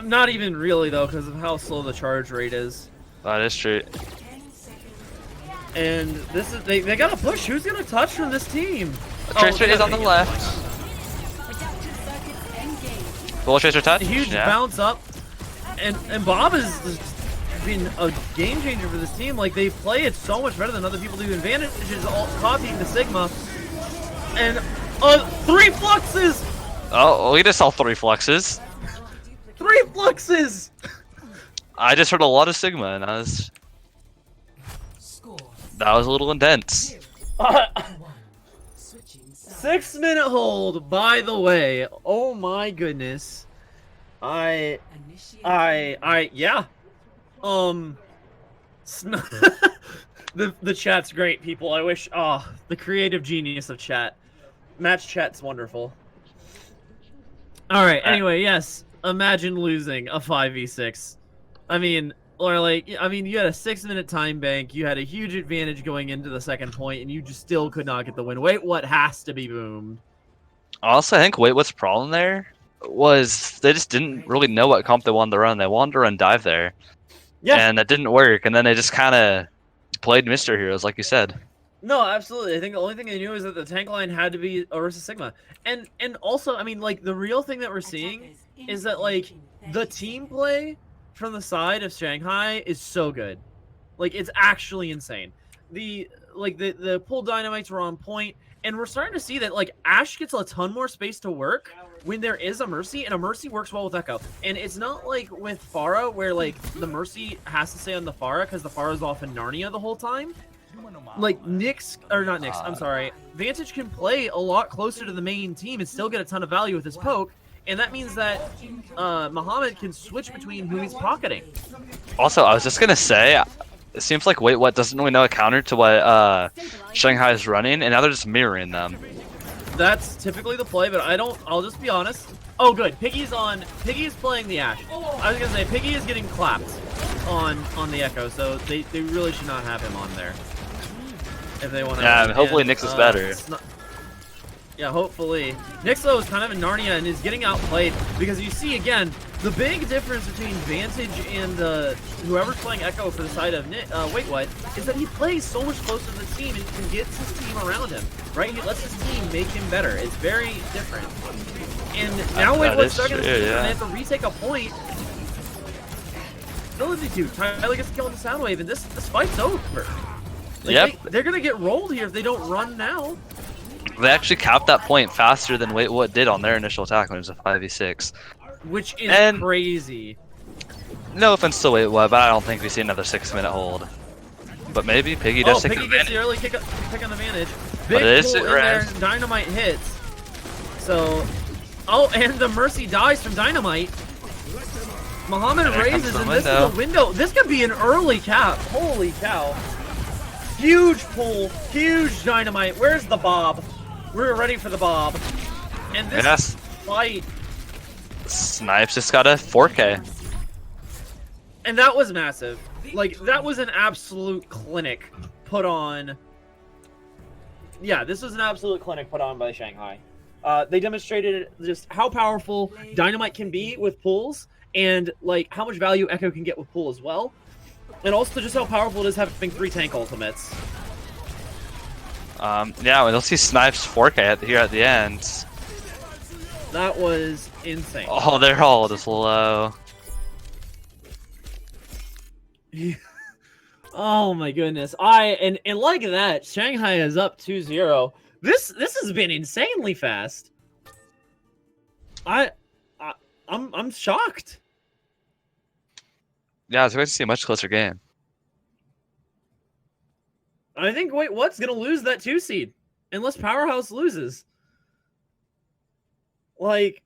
Speaker 2: Not even really though, because of how slow the charge rate is.
Speaker 1: That is true.
Speaker 2: And this is they gotta push. Who's gonna touch from this team?
Speaker 1: Tracer
Speaker 2: Oh,
Speaker 1: is on the
Speaker 2: yeah.
Speaker 1: left. Bullet Tracer touch.
Speaker 2: A huge
Speaker 1: Yeah.
Speaker 2: bounce up, and Bob has been a game changer for this team. Like, they play it so much better than other people do. Advantage is all copying the Sigma, and 3 fluxes.
Speaker 1: Oh, we just saw 3 fluxes.
Speaker 2: 3 fluxes.
Speaker 1: I just heard a lot of Sigma, and that was a little intense.
Speaker 2: 6-minute hold, by the way. Oh my goodness. Yeah. The chat's great, people. I wish, the creative genius of chat. Match chat's wonderful. All right. Anyway, yes. Imagine losing a 5v6. I mean, you had a 6-minute time bank. You had a huge advantage going into the second point, and you just still could not get the win. Wait, what has to be boomed?
Speaker 1: Also, I think what's problem there was they just didn't really know what comp they wanted to run. They wanted to run dive there, and that didn't work. And then they just kind of played Mr. Heroes, like you said.
Speaker 2: No, absolutely. I think the only thing they knew is that the tank line had to be Ursa Sigma, and also, I mean, like, the real thing that we're seeing is that, like, the team play from the side of Shanghai is so good. Like, it's actually insane. The pull dynamites were on point, and we're starting to see that, like, Ashe gets a ton more space to work when there is a Mercy, and a Mercy works well with Echo. And it's not like with Pharah, where, like, the Mercy has to stay on the Pharah because the Pharah's off in Narnia the whole time. Like, Vantage can play a lot closer to the main team and still get a ton of value with his poke, and that means that Muhammad can switch between who he's pocketing.
Speaker 1: Also, I was just gonna say, it seems like Wait What doesn't really know a counter to what Shanghai is running, and now they're just mirroring them.
Speaker 2: That's typically the play, but I'll just be honest. Oh, good. Piggy's playing the Ashe. I was gonna say, Piggy is getting clapped on the Echo, so they really should not have him on there. If they want to.
Speaker 1: Yeah, hopefully Nyx is better.
Speaker 2: Yeah, hopefully. Nyx, though, is kind of in Narnia and is getting outplayed because you see, again, the big difference between Vantage and whoever's playing Echo for the side of Wait What is that he plays so much closer to the team and can get his team around him, right? He lets his team make him better. It's very different. And now Wait What's stuck in this position, and they have to retake a point. Ability to. Tyler gets killed in the Soundwave, and this fight's over. Like, they're going to get rolled here if they don't run now.
Speaker 1: They actually capped that point faster than Wait What did on their initial attack when it was a 5v6.
Speaker 2: Which is crazy.
Speaker 1: No offense to Wait What, but I don't think we see another 6-minute hold. But maybe Piggy does take
Speaker 2: Piggy gets the early pick on the advantage.
Speaker 1: Big
Speaker 2: pull in there, Dynamite hits. So, and the Mercy dies from Dynamite. Muhammad raises, and this is a window. This could be an early cap. Holy cow. Huge pull, huge Dynamite. Where's the Bob? We're ready for the Bob. And this fight.
Speaker 1: Snipes just got a 4K.
Speaker 2: And that was massive. Like, that was an absolute clinic put on. Yeah, this was an absolute clinic put on by Shanghai. They demonstrated just how powerful Dynamite can be with pulls, and, like, how much value Echo can get with pull as well. And also just how powerful it is having 3 tank ultimates.
Speaker 1: Yeah, we'll see Snipes 4K here at the end.
Speaker 2: That was insane.
Speaker 1: Oh, their hold is low.
Speaker 2: Oh my goodness. And like that, Shanghai is up 2-0. This has been insanely fast. I'm shocked.
Speaker 1: Yeah, I was going to see a much closer game.
Speaker 2: I think Wait What's gonna lose that 2 seed unless Powerhouse loses. Like,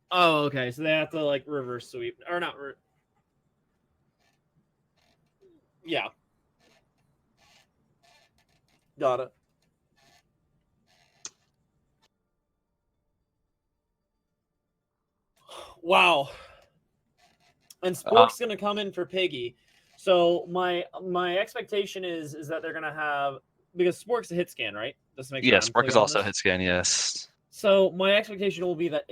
Speaker 2: oh, okay, so they have to, like, reverse sweep or not? Yeah, got it. Wow. And Spork's gonna come in for Piggy. So my expectation is that they're gonna have, because Spork's a hit scan, right? Just to make sure
Speaker 1: Spork is also a hit scan, yes.
Speaker 2: So my expectation will be that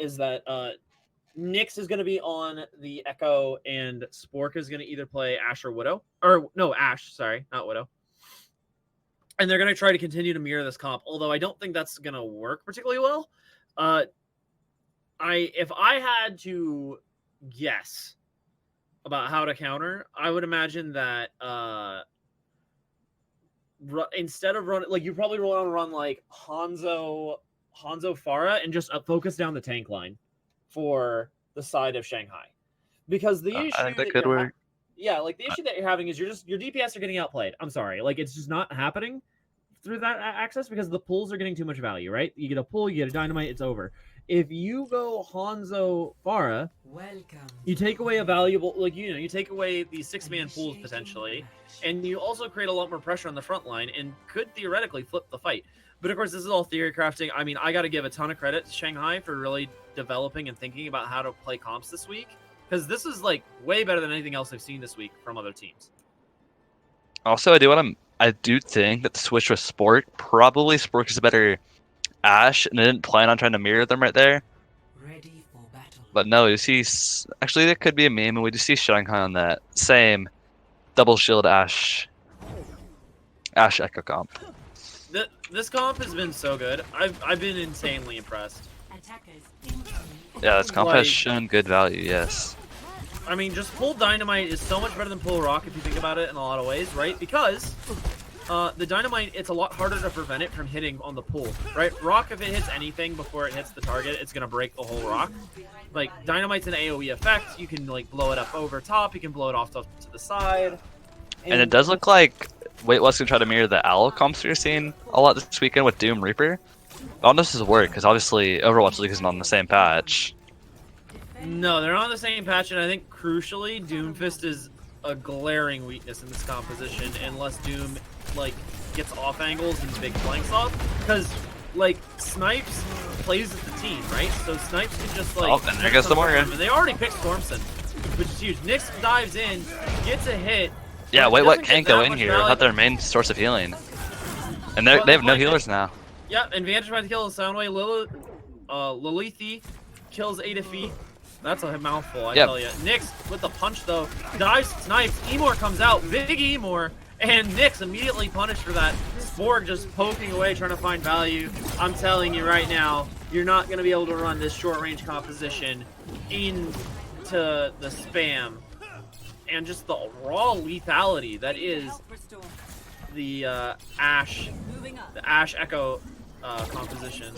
Speaker 2: Nyx is gonna be on the Echo and Spork is gonna either play Ashe or Widow. Or no, Ashe, sorry, not Widow. and they're going to try to continue to mirror this comp, although I don't think that's going to work particularly well. If I had to guess about how to counter, I would imagine that instead of running, like, you probably want to run like Hanzo Farah and just focus down the tank line for the side of Shanghai, because the issue
Speaker 1: I think that could work.
Speaker 2: yeah, like the issue that you're having is your DPS are getting outplayed. I'm sorry, like it's just not happening through that access because the pulls are getting too much value, right? You get a pull, you get a dynamite, it's over. If you go Hanzo Farah, you take away a valuable, like, you take away the 6-man pools potentially, and you also create a lot more pressure on the front line and could theoretically flip the fight. But of course, this is all theory crafting. I mean, I got to give a ton of credit to Shanghai for really developing and thinking about how to play comps this week, because this is like way better than anything else I've seen this week from other teams.
Speaker 1: Also, I do think that the switch with Spork, probably Spork is a better Ashe, and they didn't plan on trying to mirror them right there.
Speaker 5: Ready for battle.
Speaker 1: But no, you see, actually, that could be a meme, and we just see Shanghai on that same double shield Ashe Echo comp.
Speaker 2: This comp has been so good. I've been insanely impressed.
Speaker 1: Yeah, this comp has shown good value, yes.
Speaker 2: I mean, just pull dynamite is so much better than pull rock if you think about it in a lot of ways, right? Because the dynamite, it's a lot harder to prevent it from hitting on the pull, right? Rock, if it hits anything before it hits the target, it's gonna break the whole rock. Like, dynamite's an AoE effect. You can like blow it up over top. You can blow it off to the side.
Speaker 1: And it does look like Wait What's gonna try to mirror the Owl comps you're seeing a lot this weekend with Doom Reaper. I don't know if this will work because obviously Overwatch League isn't on the same patch.
Speaker 2: No, they're on the same patch, and I think crucially, Doomfist is a glaring weakness in this composition unless Doom like gets off angles and big flanks off. Because like Snipes plays as the team, right? So Snipes can just like.
Speaker 1: Oh, and there goes the Morgan.
Speaker 2: And they already picked Stormson, which is huge. Nyx dives in, gets a hit.
Speaker 1: Yeah, Wait What can't go in here without their main source of healing, and they have no healers now.
Speaker 2: Yeah, and Vantage trying to kill Soundwave. Lilithi kills Adafy. That's a mouthful, I tell you. Nyx with the punch, though, dives, snipes. Emor comes out, big Emor, and Nyx immediately punished for that. Spork just poking away, trying to find value. I'm telling you right now, you're not going to be able to run this short-range composition into the spam. And just the raw lethality that is the Ashe Echo composition.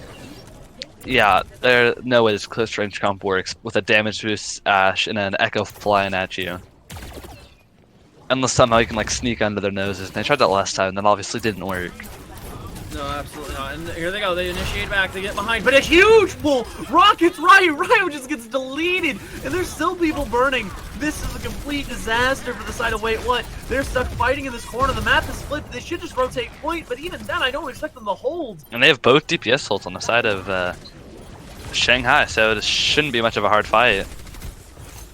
Speaker 1: Yeah, there no way this close range comp works with a damage boost Ashe and an Echo flying at you. Unless somehow you can like sneak under their noses. And they tried that last time, and that obviously didn't work.
Speaker 2: No, absolutely not. And here they go. They initiate back. They get behind, but a huge pull. Rocket's right just gets deleted, and there's still people burning. This is a complete disaster for the side of Wait What. They're stuck fighting in this corner. The map is flipped. They should just rotate point, but even then, I don't expect them to hold.
Speaker 1: And they have both DPS holds on the side of Shanghai, so it shouldn't be much of a hard fight.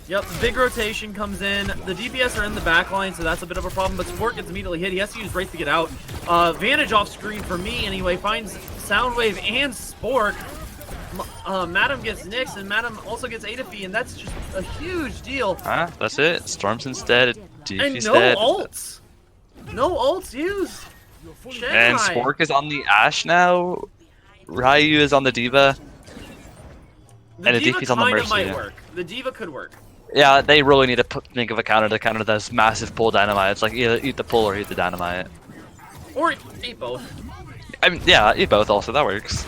Speaker 2: Yep, big rotation comes in. The DPS are in the back line, so that's a bit of a problem, but Sport gets immediately hit. He has to use Wraith to get out. Vantage off screen for me, anyway, finds Soundwave and Spork. Madam gets Nyx, and Madam also gets Adafy, and that's just a huge deal.
Speaker 1: That's it. Stormson's dead.
Speaker 2: And no
Speaker 1: dead.
Speaker 2: ults. No ults used. Shanghai.
Speaker 1: And Spork is on the Ashe now. Ryu is on the D.Va.
Speaker 2: The
Speaker 1: and
Speaker 2: D.Va
Speaker 1: the DP's on the Mercy.
Speaker 2: might work. The D.Va could work.
Speaker 1: Yeah, they really need to think of a counter to counter those massive pull dynamites. Like either eat the pull or eat the dynamite.
Speaker 2: Or eat both.
Speaker 1: I mean, yeah, eat both also. That works.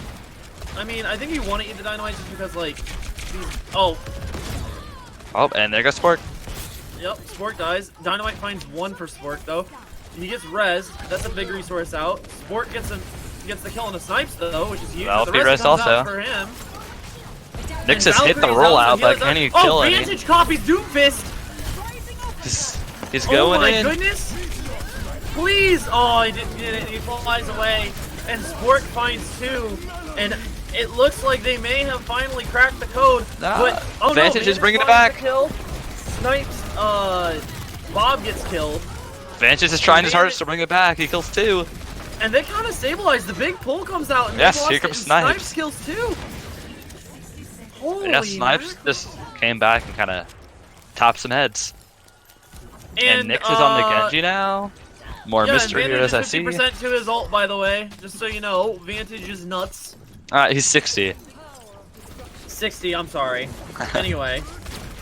Speaker 2: I mean, I think you want to eat the dynamite just because, like, oh,
Speaker 1: and there goes Spork.
Speaker 2: Yep, Spork dies. Dynamite finds one for Spork though. He gets res. That's a big resource out. Spork gets the kill on the snipes though, which is huge.
Speaker 1: That'll
Speaker 2: The
Speaker 1: be
Speaker 2: rest
Speaker 1: res
Speaker 2: comes
Speaker 1: also.
Speaker 2: out for him.
Speaker 1: Nyx has hit the rollout, but can he kill any?
Speaker 2: Vantage copies Doomfist.
Speaker 1: He's going in.
Speaker 2: Oh my goodness! Please! Oh, he didn't get it. He flies away, and Sport finds two, and it looks like they may have finally cracked the code. But
Speaker 1: Vantage is bringing it
Speaker 2: finds
Speaker 1: back.
Speaker 2: the kill. Snipes. Bob gets killed.
Speaker 1: Vantage is trying his hardest to bring it back. He kills two.
Speaker 2: And they kind of stabilize. The big pull comes out. And
Speaker 1: yes, here comes Snipes.
Speaker 2: Snipes kills two. Holy
Speaker 1: yeah, Snipes just came back and kind of topped some heads. And Nyx is on the Genji now. More
Speaker 2: Yeah, and
Speaker 1: mystery here
Speaker 2: Vantage
Speaker 1: as I
Speaker 2: is
Speaker 1: see.
Speaker 2: 50% to his ult, by the way. Just so you know, Vantage is nuts.
Speaker 1: Alright, he's 60.
Speaker 2: 60, I'm sorry. Anyway.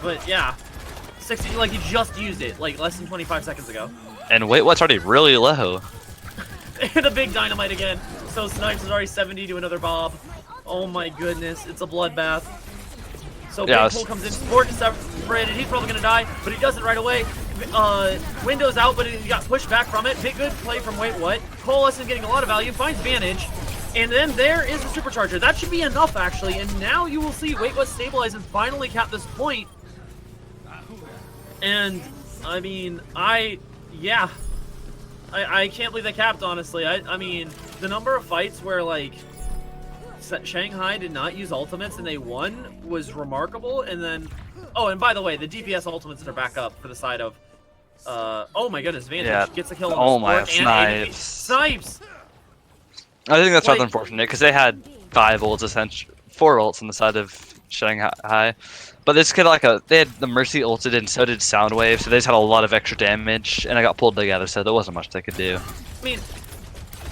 Speaker 2: But yeah. 60, like he just used it, like less than 25 seconds ago.
Speaker 1: And wait, what's already really low?
Speaker 2: And a big dynamite again. So Snipes is already 70 to another Bob. Oh my goodness, it's a bloodbath. So
Speaker 1: Yeah,
Speaker 2: Big Pull comes in, Sport is separated, he's probably gonna die, but he does it right away. Window's out, but he got pushed back from it. Big good play from Wait What. Coalescent getting a lot of value, finds Vantage. And then there is the supercharger. That should be enough, actually. And now you will see Wait What stabilize and finally cap this point. And, I mean, yeah. I can't believe they capped, honestly. I mean, the number of fights where, like, Shanghai did not use ultimates and they won was remarkable. And then, oh, and by the way, the DPS ultimates are back up for the side of, oh my goodness, Vantage gets a kill on
Speaker 1: Oh
Speaker 2: the
Speaker 1: my,
Speaker 2: Sport and
Speaker 1: Snipes.
Speaker 2: Snipes!
Speaker 1: I think that's
Speaker 2: Like-
Speaker 1: rather unfortunate because they had 5 ults, essentially 4 ults on the side of Shanghai. But this could they had the Mercy ulted and so did Soundwave, so they just had a lot of extra damage, and I got pulled together, so there wasn't much they could do.
Speaker 2: I mean,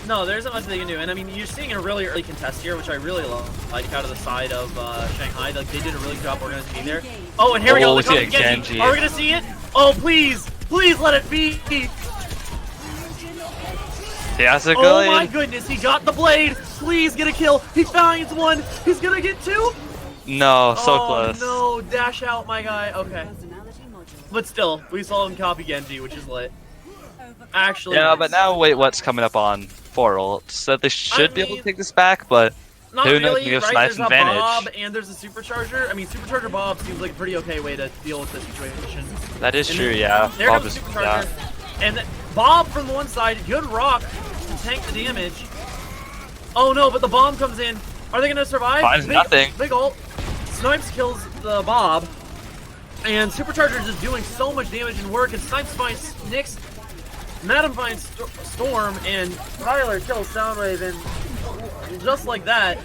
Speaker 2: no, there isn't much they can do, and I mean, you're seeing a really early contest here, which I really love, like out of the side of Shanghai. Like they did a really good job organizing me there. Oh, and here we go.
Speaker 1: we
Speaker 2: They're coming
Speaker 1: see a
Speaker 2: Genji.
Speaker 1: Genji.
Speaker 2: Are we gonna see it? Oh, please, please let it be.
Speaker 1: He has a
Speaker 2: Oh my
Speaker 1: good.
Speaker 2: goodness, he got the blade. Please get a kill. He finds one. He's gonna get 2.
Speaker 1: No, so
Speaker 2: oh,
Speaker 1: close.
Speaker 2: no, dash out, my guy. Okay, but still, we saw him copy Genji, which is lit. Actually,
Speaker 1: Yeah, but now wait, what's coming up on 4 ults? So they should be able to take this back, but
Speaker 2: not
Speaker 1: who knows?
Speaker 2: really,
Speaker 1: Give
Speaker 2: right?
Speaker 1: Snipes
Speaker 2: There's a
Speaker 1: advantage.
Speaker 2: Bob and there's a Supercharger. I mean, Supercharger Bob seems like a pretty okay way to deal with the situation.
Speaker 1: That is
Speaker 2: And
Speaker 1: true,
Speaker 2: then
Speaker 1: yeah.
Speaker 2: There
Speaker 1: Bob
Speaker 2: comes
Speaker 1: is-
Speaker 2: Supercharger.
Speaker 1: yeah.
Speaker 2: And Bob from the one side, good rock to tank the damage. Oh no, but the bomb comes in. Are they gonna survive?
Speaker 1: Finds nothing.
Speaker 2: Big ult. Snipes kills the Bob. And Supercharger is just doing so much damage and work, and Snipes finds Nyx. Madam finds Storm, and Tyler kills Soundwave, and just like that,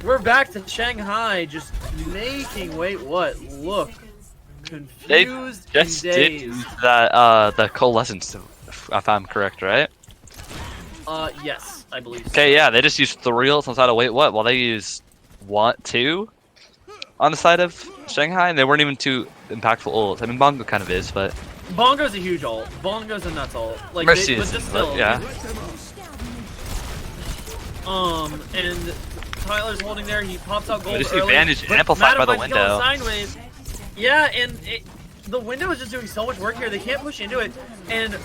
Speaker 2: we're back to Shanghai just making Wait What look
Speaker 1: They
Speaker 2: confused
Speaker 1: just
Speaker 2: and
Speaker 1: did
Speaker 2: dazed.
Speaker 1: that, the coalescence, if I'm correct, right?
Speaker 2: Yes, I believe so.
Speaker 1: Okay, yeah, they just used 3 ults on the side of Wait What, while they used 2 on the side of Shanghai, and they weren't even 2 impactful ults. I mean, Bongo kind of is, but
Speaker 2: Bongo's a huge ult. Bongo's a nuts ult. Like,
Speaker 1: Mercy
Speaker 2: but
Speaker 1: is,
Speaker 2: just
Speaker 1: but
Speaker 2: still,
Speaker 1: yeah.
Speaker 2: and Tyler's holding there. He pops out gold
Speaker 1: But just
Speaker 2: early.
Speaker 1: advantage
Speaker 2: but
Speaker 1: amplified by the
Speaker 2: Madam finds kill
Speaker 1: window.
Speaker 2: on Sideways. Yeah, and the window is just doing so much work here. They can't push into it, and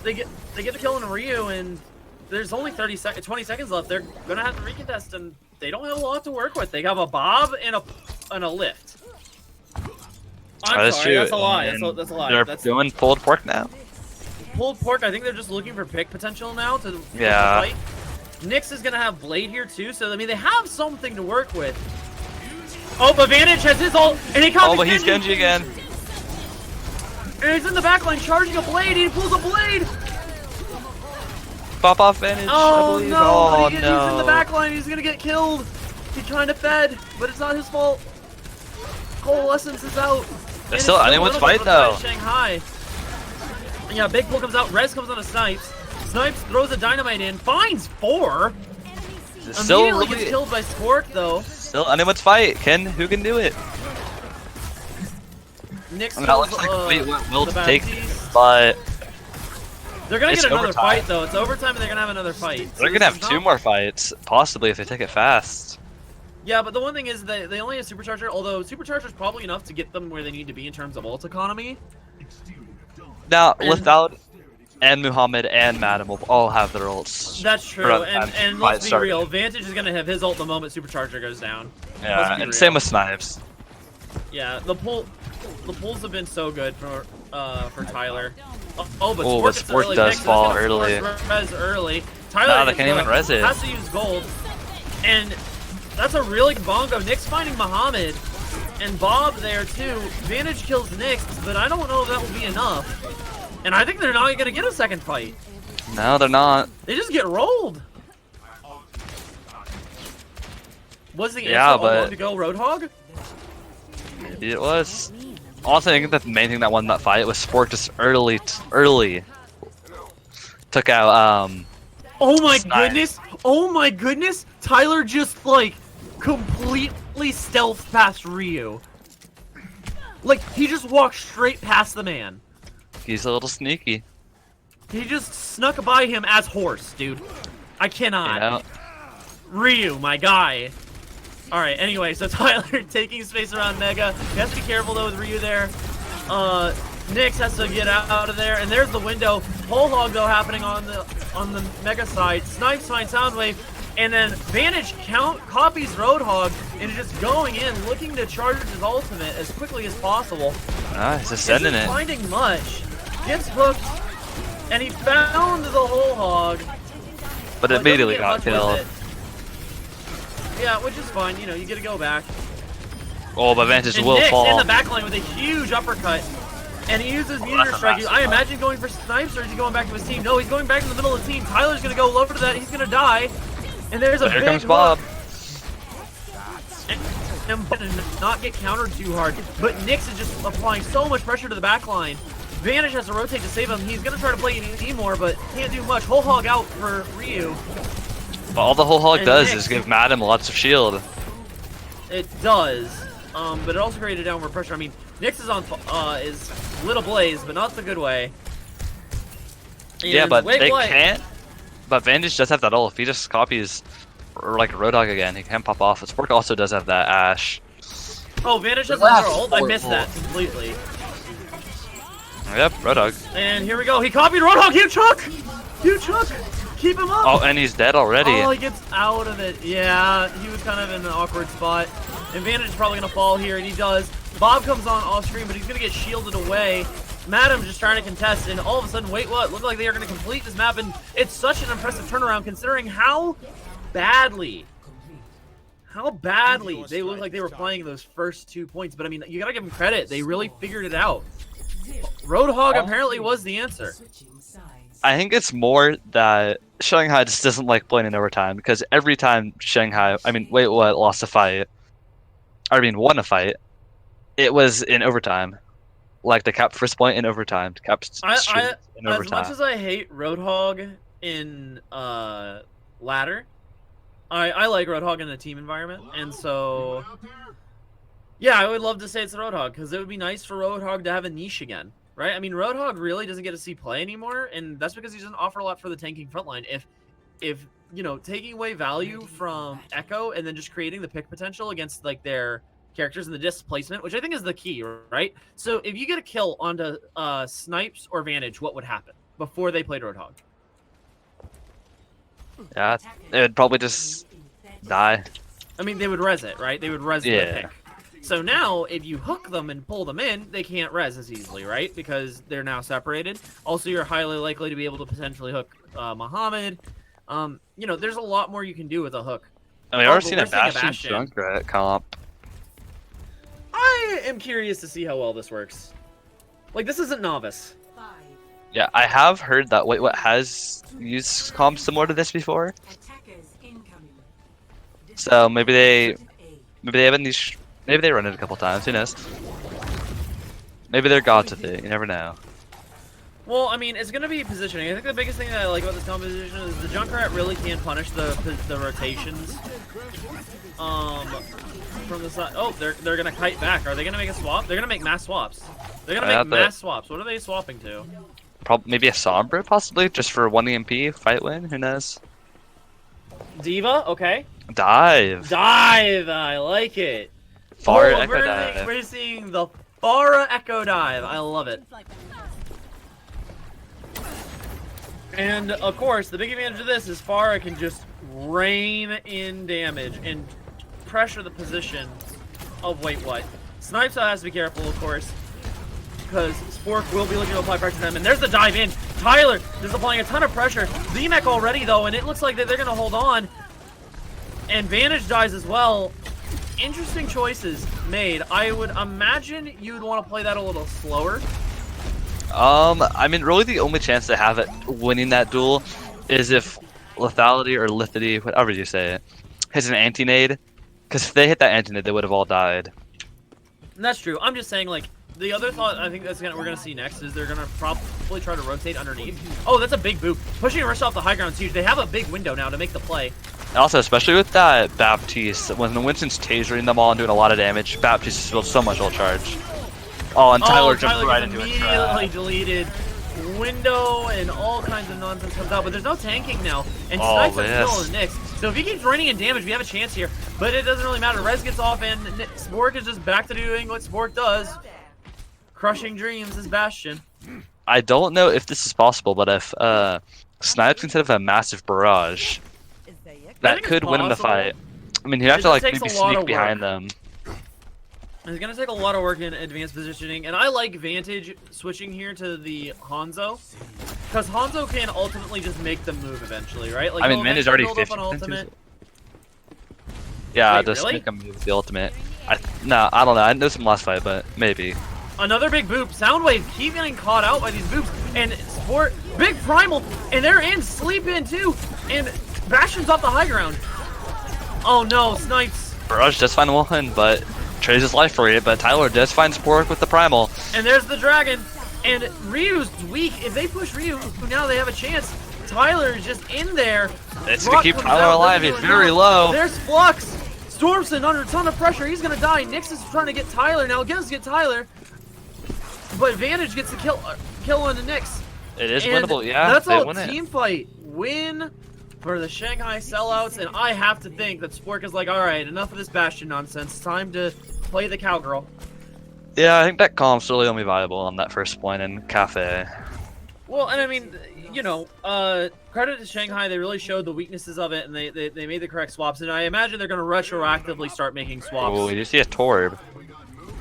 Speaker 2: they get the kill on Ryu, and there's only 20 seconds left. They're gonna have to recontest, and they don't have a lot to work with. They have a Bob and a lift. I'm
Speaker 1: That's
Speaker 2: sorry,
Speaker 1: true.
Speaker 2: that's a lie.
Speaker 1: And
Speaker 2: That's a lie.
Speaker 1: They're
Speaker 2: That's
Speaker 1: doing pulled pork now.
Speaker 2: pulled pork. I think they're just looking for pick potential now to
Speaker 1: Yeah.
Speaker 2: fight. Nyx is gonna have Blade here too, so I mean they have something to work with. Oh, but Vantage has his ult, and he comes.
Speaker 1: Oh, but he's Genji again.
Speaker 2: And he's in the backline charging a blade. He pulls a blade.
Speaker 1: Pop off Vantage, I
Speaker 2: Oh
Speaker 1: believe.
Speaker 2: no!
Speaker 1: Oh,
Speaker 2: But he's in the
Speaker 1: no.
Speaker 2: backline. He's gonna get killed. He kind of fed, but it's not his fault. Coalescence is out. And it's
Speaker 1: still anyone's
Speaker 2: winnable
Speaker 1: fight,
Speaker 2: for the side
Speaker 1: though.
Speaker 2: of Shanghai. Yeah, Big Pull comes out. Rez comes on a Snipes. Snipes throws a dynamite in. Finds 4.
Speaker 1: Still
Speaker 2: Immediately
Speaker 1: really,
Speaker 2: gets killed by Spork though.
Speaker 1: still anyone's fight. Who can do it?
Speaker 2: Nyx
Speaker 1: I mean, that
Speaker 2: kills,
Speaker 1: looks like Wait What will
Speaker 2: the
Speaker 1: take
Speaker 2: Baptiste.
Speaker 1: this, but
Speaker 2: They're gonna
Speaker 1: It's
Speaker 2: get another
Speaker 1: overtime.
Speaker 2: fight though. It's overtime and they're gonna have another fight. So
Speaker 1: they're gonna
Speaker 2: this
Speaker 1: have
Speaker 2: is
Speaker 1: 2
Speaker 2: not-
Speaker 1: more fights, possibly if they take it fast.
Speaker 2: Yeah, but the one thing is that they only have Supercharger, although Supercharger's probably enough to get them where they need to be in terms of ult economy.
Speaker 1: Now,
Speaker 2: And-
Speaker 1: without and Muhammad and Madam will all have their ults.
Speaker 2: That's true,
Speaker 1: Throughout the
Speaker 2: and,
Speaker 1: time
Speaker 2: and
Speaker 1: fight
Speaker 2: let's be
Speaker 1: started.
Speaker 2: real, Vantage is gonna have his ult the moment Supercharger goes down.
Speaker 1: Yeah,
Speaker 2: Let's be
Speaker 1: and
Speaker 2: real.
Speaker 1: same with Snipes.
Speaker 2: Yeah, the pulls have been so good for Tyler. Oh, but
Speaker 1: Oh,
Speaker 2: Sport
Speaker 1: but
Speaker 2: gets an
Speaker 1: Sport
Speaker 2: early
Speaker 1: does
Speaker 2: pick, so
Speaker 1: fall
Speaker 2: it's gonna
Speaker 1: early.
Speaker 2: force Res early. Tyler
Speaker 1: Nah, they can't even res it.
Speaker 2: has to use gold, and that's a really good bongo. Nyx finding Muhammad, and Bob there too. Vantage kills Nyx, but I don't know if that will be enough. And I think they're not gonna get a second fight.
Speaker 1: No, they're not.
Speaker 2: They just get rolled. Was the answer
Speaker 1: Yeah,
Speaker 2: all
Speaker 1: but-
Speaker 2: one to go Roadhog?
Speaker 1: Maybe it was. Also, I think that the main thing that won that fight was Sport just early took out
Speaker 2: Oh my
Speaker 1: Snipe.
Speaker 2: goodness! Oh my goodness! Tyler just like completely stealth past Ryu. Like he just walked straight past the man.
Speaker 1: He's a little sneaky.
Speaker 2: He just snuck by him as horse, dude. I cannot.
Speaker 1: You know?
Speaker 2: Ryu, my guy. Alright, anyway, so Tyler taking space around Mega. He has to be careful though with Ryu there. Nyx has to get out of there, and there's the window. Whole hog though happening on the Mega side. Snipes finds Soundwave, and then Vantage copies Roadhog and is just going in, looking to charge his ultimate as quickly as possible.
Speaker 1: He's just sending
Speaker 2: Isn't
Speaker 1: it.
Speaker 2: finding much. Gets hooked, and he found the whole hog.
Speaker 1: But
Speaker 2: doesn't
Speaker 1: immediately
Speaker 2: get
Speaker 1: got
Speaker 2: much with
Speaker 1: killed.
Speaker 2: it. Yeah, which is fine. You know, you get to go back.
Speaker 1: Oh, but Vantage
Speaker 2: And
Speaker 1: will
Speaker 2: Nyx in
Speaker 1: fall.
Speaker 2: the backline with a huge uppercut. And he uses Meteor
Speaker 1: that's a
Speaker 2: Strike.
Speaker 1: massive
Speaker 2: I
Speaker 1: one.
Speaker 2: imagine going for Snipes, or is he going back to his team? No, he's going back to the middle of the team. Tyler's going to go low to that. He's going to die. And there's a
Speaker 1: But here
Speaker 2: big
Speaker 1: comes Bob.
Speaker 2: and not get countered too hard. But Nyx is just applying so much pressure to the backline. Vanish has to rotate to save him. He's going to try to play E more, but can't do much. Whole hog out for Ryu.
Speaker 1: But all the whole hog
Speaker 2: And
Speaker 1: does
Speaker 2: Nyx-
Speaker 1: is give Madam lots of shield.
Speaker 2: It does, but it also created downward pressure. I mean, Nyx is on is lit ablaze, but not the good way.
Speaker 1: Yeah,
Speaker 2: And
Speaker 1: but
Speaker 2: wait,
Speaker 1: they
Speaker 2: what?
Speaker 1: can't. But Vantage does have that ult. If he just copies, or like Roadhog again, he can pop off. Spork also does have that Ash.
Speaker 2: Oh, Vantage has
Speaker 1: Last
Speaker 2: another ult. I
Speaker 1: four
Speaker 2: missed that
Speaker 1: ults.
Speaker 2: completely.
Speaker 1: Yep, Roadhog.
Speaker 2: And here we go. He copied Roadhog. Huge hook. Huge hook. Keep him up.
Speaker 1: Oh, and he's dead already.
Speaker 2: Oh, he gets out of it. Yeah, he was kind of in an awkward spot. And Vantage is probably going to fall here, and he does. Bob comes on off screen, but he's going to get shielded away. Madam just trying to contest, and all of a sudden, wait, what? Look like they are going to complete this map, and it's such an impressive turnaround considering how badly they look like they were playing those first 2 points. But I mean, you got to give them credit. They really figured it out. Roadhog apparently was the answer.
Speaker 5: Switching sides.
Speaker 1: I think it's more that Shanghai just doesn't like playing in overtime, because every time Shanghai, lost a fight, won a fight, it was in overtime. Like they capped first point in overtime, capped streak in
Speaker 2: As
Speaker 1: overtime.
Speaker 2: much as I hate Roadhog in ladder, I like Roadhog in the team environment, and so yeah, I would love to say it's Roadhog because it would be nice for Roadhog to have a niche again, right? I mean, Roadhog really doesn't get to see play anymore, and that's because he doesn't offer a lot for the tanking frontline. If you know, taking away value from Echo and then just creating the pick potential against like their characters and the displacement, which I think is the key, right? So if you get a kill onto Snipes or Vantage, what would happen before they played Roadhog?
Speaker 1: Yeah, it would probably just die.
Speaker 2: I mean, they would res it, right? They would res the
Speaker 1: Yeah.
Speaker 2: pick. So now, if you hook them and pull them in, they can't res as easily, right? Because they're now separated. Also, you're highly likely to be able to potentially hook Muhammad. You know, there's a lot more you can do with a hook.
Speaker 1: And we
Speaker 2: Oh,
Speaker 1: are
Speaker 2: but
Speaker 1: seeing a
Speaker 2: we're seeing a
Speaker 1: Bastion
Speaker 2: Bastion.
Speaker 1: Junkrat comp.
Speaker 2: I am curious to see how well this works. Like, this isn't Novice.
Speaker 5: 5.
Speaker 1: Yeah, I have heard that what has used comps similar to this before.
Speaker 5: Attackers incoming.
Speaker 1: So maybe they
Speaker 5: Disrupted A.
Speaker 1: have a niche. Maybe they run it a couple times. Who knows? Maybe they're gods with it. You never know.
Speaker 2: Well, I mean, it's going to be positioning. I think the biggest thing that I like about this composition is the Junkrat really can punish the rotations. From the side. Oh, they're going to kite back. Are they going to make a swap? They're going to make mass swaps. They're going to
Speaker 1: Yeah,
Speaker 2: make
Speaker 1: but-
Speaker 2: mass swaps. What are they swapping to?
Speaker 1: Probably maybe a Sombra, possibly just for 1 EMP fight win. Who knows?
Speaker 2: Diva? Okay.
Speaker 1: Dive.
Speaker 2: Dive! I like it.
Speaker 1: Far
Speaker 2: Oh,
Speaker 1: Echo Dive.
Speaker 2: we're seeing the Farah Echo Dive. I love it. And, of course, the big advantage of this is Farah can just rain in damage and pressure the position of wait what. Snipes has to be careful, of course, because Spork will be looking to apply pressure to them. And there's the dive in. Tyler is applying a ton of pressure. VMEC already, though, and it looks like that they're going to hold on. And Vantage dies as well. Interesting choices made. I would imagine you'd want to play that a little slower.
Speaker 1: I mean, really the only chance they have at winning that duel is if Lethality or Lithity, whatever you say it, hits an anti-nade. Because if they hit that anti-nade, they would have all died.
Speaker 2: And that's true. I'm just saying, like, The other thought I think we're gonna see next is they're gonna probably try to rotate underneath. Oh, that's a big boop. Pushing a rush off the high ground is huge. They have a big window now to make the play.
Speaker 1: Also, especially with that Baptiste, when Winston's tasering them all and doing a lot of damage, Baptiste feels so much ult charge. Oh, and Tyler jumped right into it.
Speaker 2: Immediately deleted window and all kinds of nonsense comes out, but there's no tanking now. And Snipes are still on the Nyx. So if he keeps raining in damage, we have a chance here. But it doesn't really matter. Rez gets off, and Spork is just back to doing what Spork does. Crushing dreams is Bastion.
Speaker 1: I don't know if this is possible, but if Snipes instead of a massive barrage, that could win him the fight. I mean, he'd have to like maybe sneak behind them.
Speaker 2: It's gonna take a lot of work in advanced positioning, and I like Vantage switching here to the Hanzo, because Hanzo can ultimately just make them move eventually, right? Like,
Speaker 1: I mean, Min is already
Speaker 2: 50%.
Speaker 1: Yeah,
Speaker 2: Wait,
Speaker 1: just
Speaker 2: really?
Speaker 1: make him move with the ultimate. No, I don't know. I know some last fight, but maybe.
Speaker 2: Another big boop. Soundwave keep getting caught out by these boops, and Sport big primal, and they're in sleep in too, and Bastion's off the high ground. Oh no, Snipes.
Speaker 1: Barrage does find one, but trades his life for it. But Tyler does find Spork with the primal.
Speaker 2: And there's the dragon, and Ryu's weak. If they push Ryu, now they have a chance. Tyler is just in there.
Speaker 1: It's gonna keep Tyler alive. He's very low.
Speaker 2: There's Flux. Stormson under a ton of pressure. He's gonna die. Nyx is trying to get Tyler now. Get Tyler. But Vantage gets the kill on the Nyx.
Speaker 1: It is
Speaker 2: And
Speaker 1: winnable, yeah.
Speaker 2: That's
Speaker 1: they
Speaker 2: all
Speaker 1: win
Speaker 2: team fight. Win for the Shanghai Sellouts, and I have to think that Spork is like, alright, enough of this Bastion nonsense. Time to play the cowgirl.
Speaker 1: Yeah, I think that comp's really only viable on that first point in Cafe.
Speaker 2: Well, and I mean, you know, credit to Shanghai, they really showed the weaknesses of it, and they made the correct swaps, and I imagine they're going to retroactively start making swaps.
Speaker 1: Oh, you see a Torb.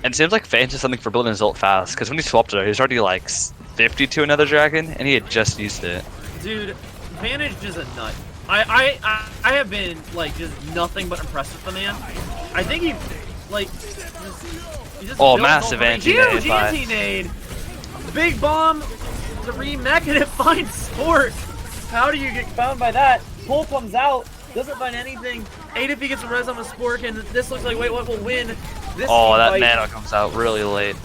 Speaker 1: And it seems like Vance is something for building his ult fast, because when he swapped it, he was already like 50 to another dragon, and he had just used it.
Speaker 2: Dude, Vantage is a nut. I have been, like, just nothing but impressed with the man. I think he, like, he just
Speaker 1: massive anti-nade.
Speaker 2: Huge anti-nade! Big bomb to remech, and it finds Sport. How do you get found by that? Pull comes out, doesn't find anything. ADP gets a res on the Spork, and this looks like, wait, what will win? This
Speaker 1: that
Speaker 2: fight.
Speaker 1: nano comes out really late.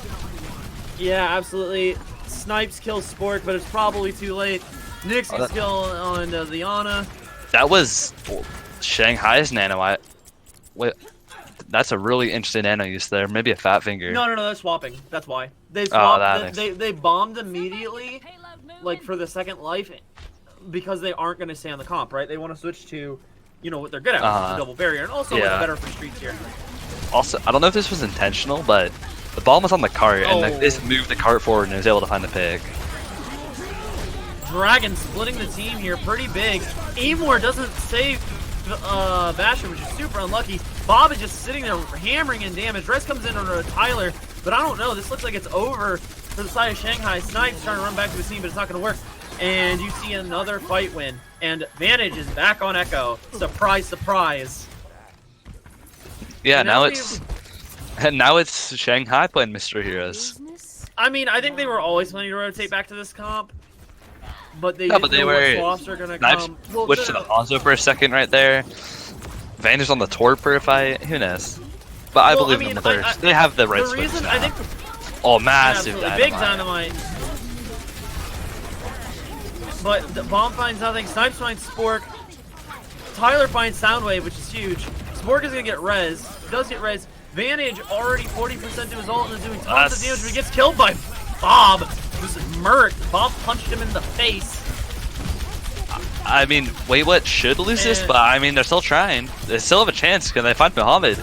Speaker 2: Yeah, absolutely. Snipes kills Spork, but it's probably too late. Nyx gets kill on the Ana.
Speaker 1: That was Shanghai's nano. Wait, that's a really interesting nano use there. Maybe a fat finger.
Speaker 2: No, they're swapping. That's why. They swapped.
Speaker 1: Oh,
Speaker 2: they bombed immediately, like for the second life, because they aren't going to stay on the comp, right? They want to switch to, you know, what they're good at, which is the double barrier, and also what's better for streets here.
Speaker 1: Also, I don't know if this was intentional, but the bomb was on the cart, and this moved the cart forward and was able to find the pick.
Speaker 2: Dragon splitting the team here pretty big. Amor doesn't save Bastion, which is super unlucky. Bob is just sitting there hammering in damage. Rez comes in under a Tyler, but I don't know. This looks like it's over for the side of Shanghai. Snipes trying to run back to his team, but it's not going to work. And you see another fight win. And Vantage is back on Echo. Surprise, surprise.
Speaker 1: Yeah, now it's Shanghai playing Mr. Heroes.
Speaker 2: I mean, I think they were always planning to rotate back to this comp, but they
Speaker 1: but they were.
Speaker 2: Swaps are gonna
Speaker 1: Snipes
Speaker 2: come. Well,
Speaker 1: switched to the Hanzo for a second right there. Vantage on the Torp for a fight. Who knows? But I believe in them. They have the right switch now.
Speaker 2: I think
Speaker 1: massive
Speaker 2: dynamite. Big dynamite. But the bomb finds nothing. Snipes finds Spork. Tyler finds Soundwave, which is huge. Spork is gonna get res. Does get res. Vantage already 40% to his ult and is doing tons of damage, but he gets killed by Bob, who's murked. Bob punched him in the face.
Speaker 1: I mean, wait, what should lose this? But I mean, they're still trying. They still have a chance. Can they find Muhammad?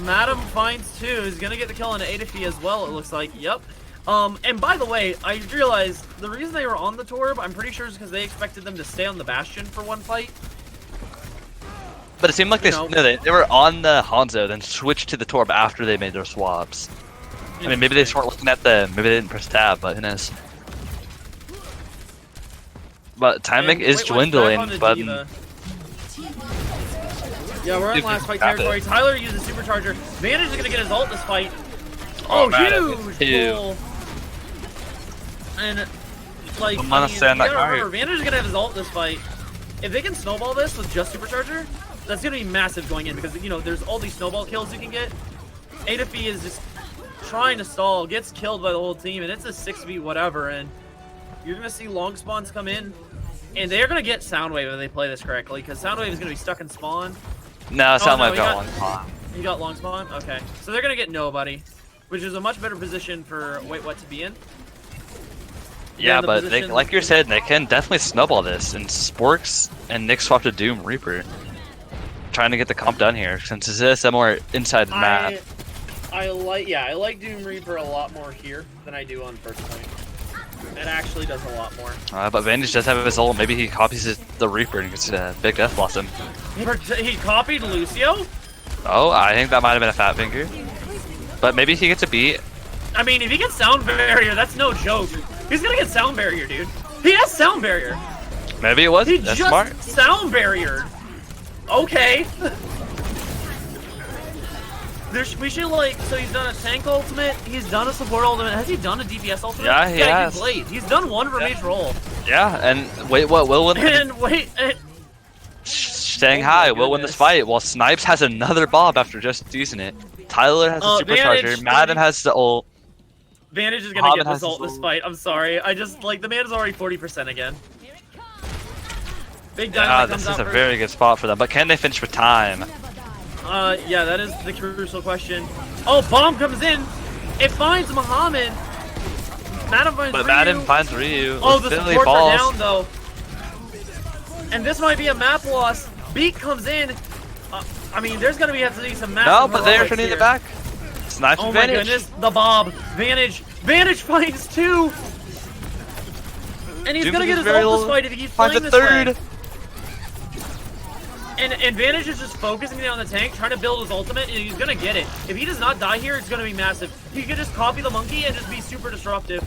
Speaker 2: Madam finds two. He's gonna get the kill on Adafi as well. It looks like. Yep. And by the way, I realized the reason they were on the Torb, I'm pretty sure is because they expected them to stay on the Bastion for one fight.
Speaker 1: But it seemed like they were on the Hanzo, then switched to the Torb after they made their swaps. I mean, maybe they just weren't looking at maybe they didn't press tab, but who knows? But timing is dwindling, but...
Speaker 2: Yeah, we're in last fight territory. Tyler uses Supercharger. Vantage is going to get his ult this fight. Oh, huge pull. And, like, Vantage is going to have his ult this fight. If they can snowball this with just Supercharger, that's going to be massive going in because, you know, there's all these snowball kills you can get. Adafy is just trying to stall, gets killed by the whole team, and it's a 6v whatever, and you're gonna see long spawns come in, and they're gonna get Soundwave if they play this correctly, because Soundwave is gonna be stuck in spawn.
Speaker 1: No, Soundwave got long spawn.
Speaker 2: He got long spawn? Okay. So they're gonna get nobody, which is a much better position for Wait What to be in.
Speaker 1: Yeah, but they, like you said, they can definitely snowball this, and Sporks and Nick swapped to Doom Reaper. Trying to get the comp done here, since this is somewhere inside the map.
Speaker 2: I like Doom Reaper a lot more here than I do on first point. It actually does a lot more.
Speaker 1: But Vantage does have his ult. Maybe he copies the Reaper and gets a big death blossom.
Speaker 2: He copied Lucio?
Speaker 1: Oh, I think that might have been a fat finger. But maybe he gets a beat.
Speaker 2: I mean, if he gets sound barrier, that's no joke. He's gonna get sound barrier, dude. He has sound barrier.
Speaker 1: Maybe it was.
Speaker 2: He
Speaker 1: That's
Speaker 2: just
Speaker 1: smart.
Speaker 2: sound barriered. Okay. We should like, so he's done a tank ultimate, he's done a support ultimate, has he done a DPS ultimate?
Speaker 1: Yeah, he has.
Speaker 2: He's done one for each role.
Speaker 1: Yeah, and wait, what? Will win.
Speaker 2: And wait,
Speaker 1: Shanghai will win this fight, while Snipes has another Bob after just using it. Tyler has a supercharger. Madden has the ult.
Speaker 2: Vantage is gonna get this ult this fight. I'm sorry. I just like the man is already 40% again. Big Dynamite comes
Speaker 1: this is
Speaker 2: out
Speaker 1: a
Speaker 2: first.
Speaker 1: very good spot for them. But can they finish with time?
Speaker 2: Yeah, that is the crucial question. Oh, bomb comes in. It finds Muhammad. Madden finds
Speaker 1: But
Speaker 2: Ryu.
Speaker 1: Madden finds Ryu.
Speaker 2: Oh, the
Speaker 1: Philly
Speaker 2: supports
Speaker 1: balls.
Speaker 2: are down though. And this might be a map loss. Beat comes in. I mean, there's gonna have to be some massive
Speaker 1: No, but they're
Speaker 2: heroics
Speaker 1: turning
Speaker 2: here.
Speaker 1: it back. Snipes
Speaker 2: Oh my
Speaker 1: Vantage.
Speaker 2: goodness, the Bob. Vantage finds two. And he's
Speaker 1: Doom
Speaker 2: gonna
Speaker 1: is
Speaker 2: get his
Speaker 1: very
Speaker 2: ult this
Speaker 1: low.
Speaker 2: fight if he keeps
Speaker 1: Finds
Speaker 2: playing
Speaker 1: a
Speaker 2: this
Speaker 1: third.
Speaker 2: way. And Vantage is just focusing on the tank, trying to build his ultimate, and he's gonna get it. If he does not die here, it's gonna be massive. He could just copy the monkey and just be super disruptive.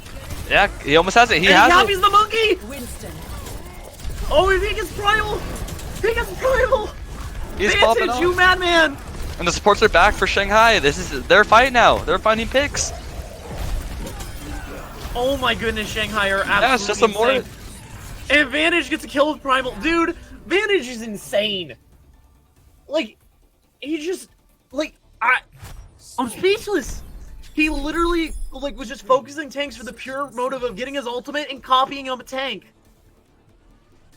Speaker 1: Yeah, he almost has it. He
Speaker 2: And
Speaker 1: has
Speaker 2: he
Speaker 1: it.
Speaker 2: copies the monkey!
Speaker 5: Winston.
Speaker 2: Oh, if he gets primal! He gets primal!
Speaker 1: He's popping
Speaker 2: Vantage,
Speaker 1: off.
Speaker 2: you madman!
Speaker 1: And the supports are back for Shanghai. This is their fight now. They're finding picks.
Speaker 2: Oh my goodness, Shanghai are absolutely
Speaker 1: Yeah, it's just a more.
Speaker 2: insane. And Vantage gets a kill with primal. Dude, Vantage is insane. Like, he just, like, I'm speechless. He literally, like, was just focusing tanks for the pure motive of getting his ultimate and copying him a tank.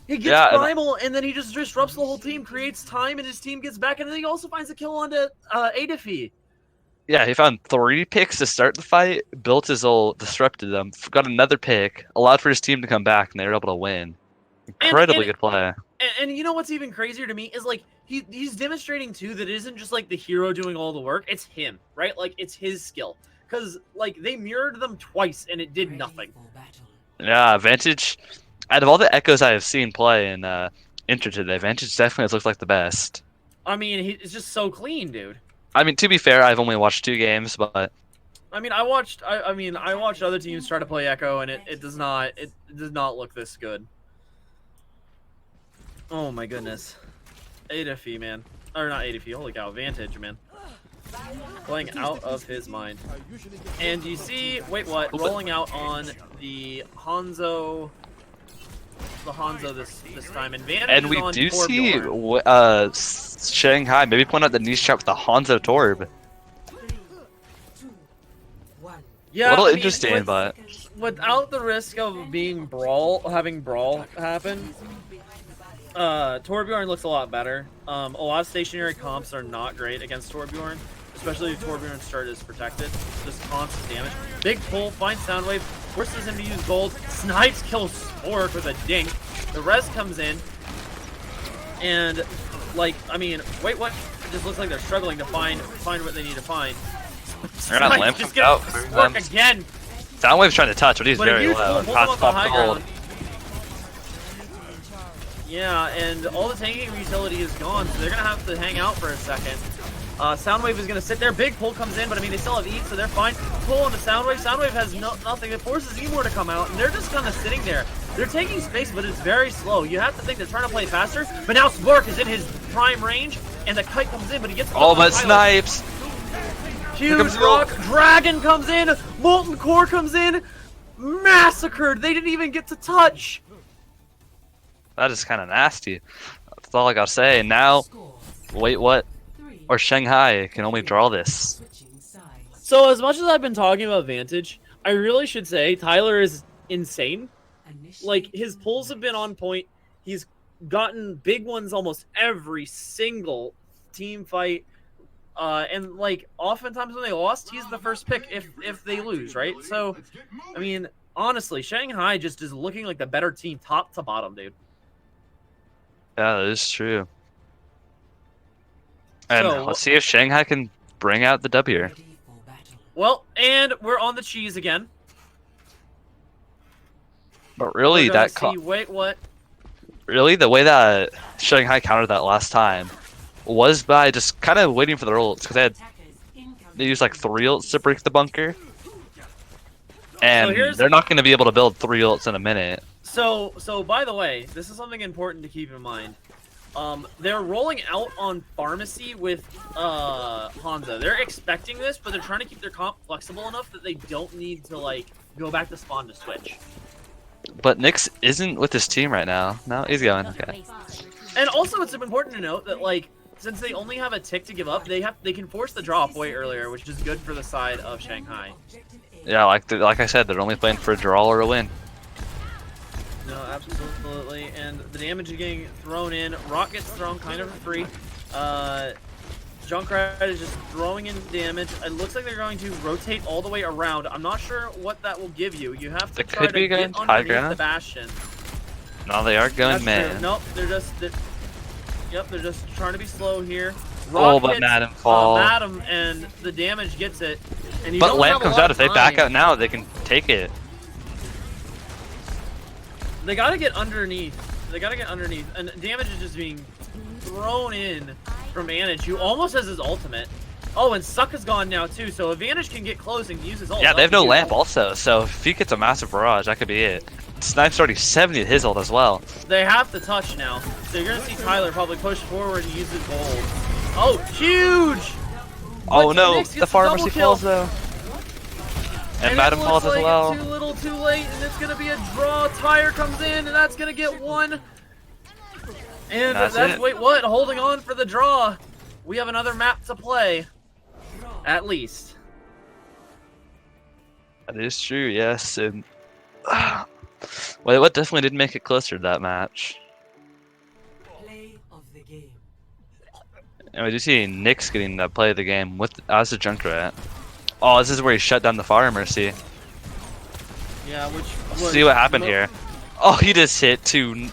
Speaker 2: He gets primal, and then he just disrupts the whole team, creates time, and his team gets back, and then he also finds a kill onto Adafy.
Speaker 1: Yeah, he found 3 picks to start the fight, built his ult, disrupted them, got another pick, allowed for his team to come back, and they were able to win. Incredibly good play.
Speaker 2: And you know what's even crazier to me is like he's demonstrating too that it isn't just like the hero doing all the work, it's him, right? Like it's his skill. Because like they mirrored them twice and it did nothing.
Speaker 1: Yeah, Vantage. Out of all the echoes I have seen play in Inter today, Vantage definitely has looked like the best.
Speaker 2: I mean, it's just so clean, dude.
Speaker 1: I mean, to be fair, I've only watched 2 games, but
Speaker 2: I mean, I watched other teams try to play Echo, and it does not look this good. Oh my goodness, Adafy, man, or not Adafy? Holy cow, Vantage, man, playing out of his mind. And you see, wait, what? Rolling out on the Hanzo. This time, and Vantage
Speaker 1: and
Speaker 2: is
Speaker 1: we
Speaker 2: on
Speaker 1: do
Speaker 2: Torbjorn.
Speaker 1: see Shanghai maybe point out the niche trap with the Hanzo Torb.
Speaker 5: 3, 2, 1.
Speaker 2: Yeah,
Speaker 1: a little
Speaker 2: I mean,
Speaker 1: interesting, but
Speaker 2: without the risk of having brawl happen, Torbjorn looks a lot better. A lot of stationary comps are not great against Torbjorn, especially if Torbjorn's start is protected. Just constant damage. Big pull, finds Soundwave, forces him to use gold. Snipes kills Spork with a dink. The res comes in, and like, I mean, wait, what? It just looks like they're struggling to find what they need to find.
Speaker 1: they're not lamp
Speaker 2: just
Speaker 1: out.
Speaker 2: Spork again.
Speaker 1: Soundwave's trying to touch, but he's
Speaker 2: But a
Speaker 1: very
Speaker 2: huge
Speaker 1: low.
Speaker 2: pull,
Speaker 1: Pass
Speaker 2: pull him off the high
Speaker 1: gold.
Speaker 2: ground. Yeah, and all the tanking utility is gone, so they're gonna have to hang out for a second. Soundwave is gonna sit there. Big pull comes in, but I mean they still have eat, so they're fine. Pull on the Soundwave. Soundwave has nothing. It forces Emor to come out, and they're just kind of sitting there. They're taking space, but it's very slow. You have to think they're trying to play faster. But now Spork is in his prime range, and the kite comes in, but he gets
Speaker 1: Oh, but Snipes.
Speaker 2: huge rock. Dragon comes in. Molten Core comes in. Massacred. They didn't even get to touch.
Speaker 1: That is kind of nasty. That's all I gotta say. Now,
Speaker 5: Score
Speaker 1: wait, what?
Speaker 5: 3.
Speaker 1: Or Shanghai can only draw this.
Speaker 5: Switching sides.
Speaker 2: So as much as I've been talking about Vantage, I really should say Tyler is insane. Like, his pulls have been on point. He's gotten big ones almost every single team fight. And like oftentimes when they lost, he's the first pick if they lose, right? So, I mean, honestly, Shanghai just is looking like the better team, top to bottom, dude.
Speaker 1: Yeah, that is true. And
Speaker 2: So,
Speaker 1: let's see if Shanghai can bring out the W.
Speaker 2: well, and we're on the cheese again.
Speaker 1: But really,
Speaker 2: We're gonna
Speaker 1: that
Speaker 2: see, wait, what?
Speaker 1: really the way that Shanghai countered that last time was by just kind of waiting for the ults because they used like 3 ults to break the bunker, and they're not going to be able to build 3 ults in a minute.
Speaker 2: So by the way, this is something important to keep in mind. They're rolling out on Pharmacy with Hanzo. They're expecting this, but they're trying to keep their comp flexible enough that they don't need to like go back to spawn to switch.
Speaker 1: But Nyx isn't with his team right now. No, he's going. Okay.
Speaker 2: And also, it's important to note that like since they only have a tick to give up, they can force the draw off way earlier, which is good for the side of Shanghai.
Speaker 1: Yeah, like I said, they're only playing for a draw or a win.
Speaker 2: No, absolutely. And the damage is getting thrown in. Rock gets thrown kind of for free. Junkrat is just throwing in damage. It looks like they're going to rotate all the way around. I'm not sure what that will give you. You have to try to get underneath the Bastion.
Speaker 1: No, they are going man.
Speaker 2: Nope, they're just trying to be slow here.
Speaker 1: Rock but Madam falls.
Speaker 2: Madam, and the damage gets it. And
Speaker 1: but Lamp comes out. If they back out now, they can take it.
Speaker 2: They gotta get underneath. And damage is just being thrown in from Vantage, who almost has his ultimate. Oh, and Suck is gone now too, so if Vantage can get close and use his ult.
Speaker 1: Yeah, they have no Lamp also, so if he gets a massive barrage, that could be it. Snipe's already 70 at his ult as well.
Speaker 2: They have to touch now, so you're gonna see Tyler probably push forward and use his gold. Oh, huge!
Speaker 1: Oh no, the Pharmacy falls though. And Madam falls as well.
Speaker 2: Too little, too late, and it's gonna be a draw. Tire comes in, and that's gonna get 1. And that's wait, what? Holding on for the draw. We have another map to play, at least.
Speaker 1: That is true, yes. And well, what definitely did make it closer to that match.
Speaker 5: Play of the game.
Speaker 1: And we do see Nyx getting that play of the game with as a Junkrat. Oh, this is where he shut down the Fire Mercy.
Speaker 2: Yeah, which
Speaker 1: see what happened here. Oh, he just hit 2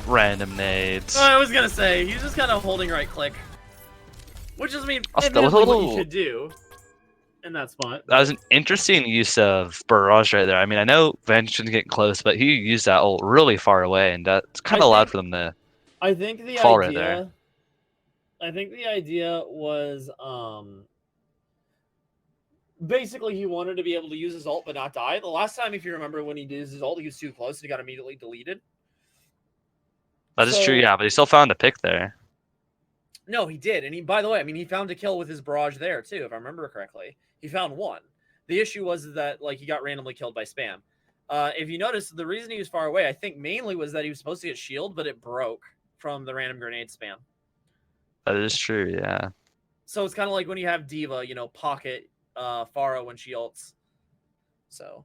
Speaker 1: random nades.
Speaker 2: I was gonna say he's just kind of holding right click, which is
Speaker 1: what
Speaker 2: you should do in that spot.
Speaker 1: That was an interesting use of barrage right there. I mean, I know Vantage didn't get close, but he used that ult really far away, and that's kind of allowed for them to.
Speaker 2: I think the
Speaker 1: fall
Speaker 2: idea.
Speaker 1: Right there.
Speaker 2: I think the idea was basically he wanted to be able to use his ult but not die. The last time, if you remember, when he used his ult, he was too close and he got immediately deleted.
Speaker 1: That is true, yeah, but he still found a pick there.
Speaker 2: No, he did. And he, by the way, I mean, he found a kill with his barrage there, too, if I remember correctly. He found 1. The issue was that, like, he got randomly killed by spam. If you notice, the reason he was far away, I think mainly was that he was supposed to get shield, but it broke from the random grenade spam.
Speaker 1: That is true, yeah.
Speaker 2: So it's kind of like when you have D.Va, you know, pocket Pharah when she ults. So,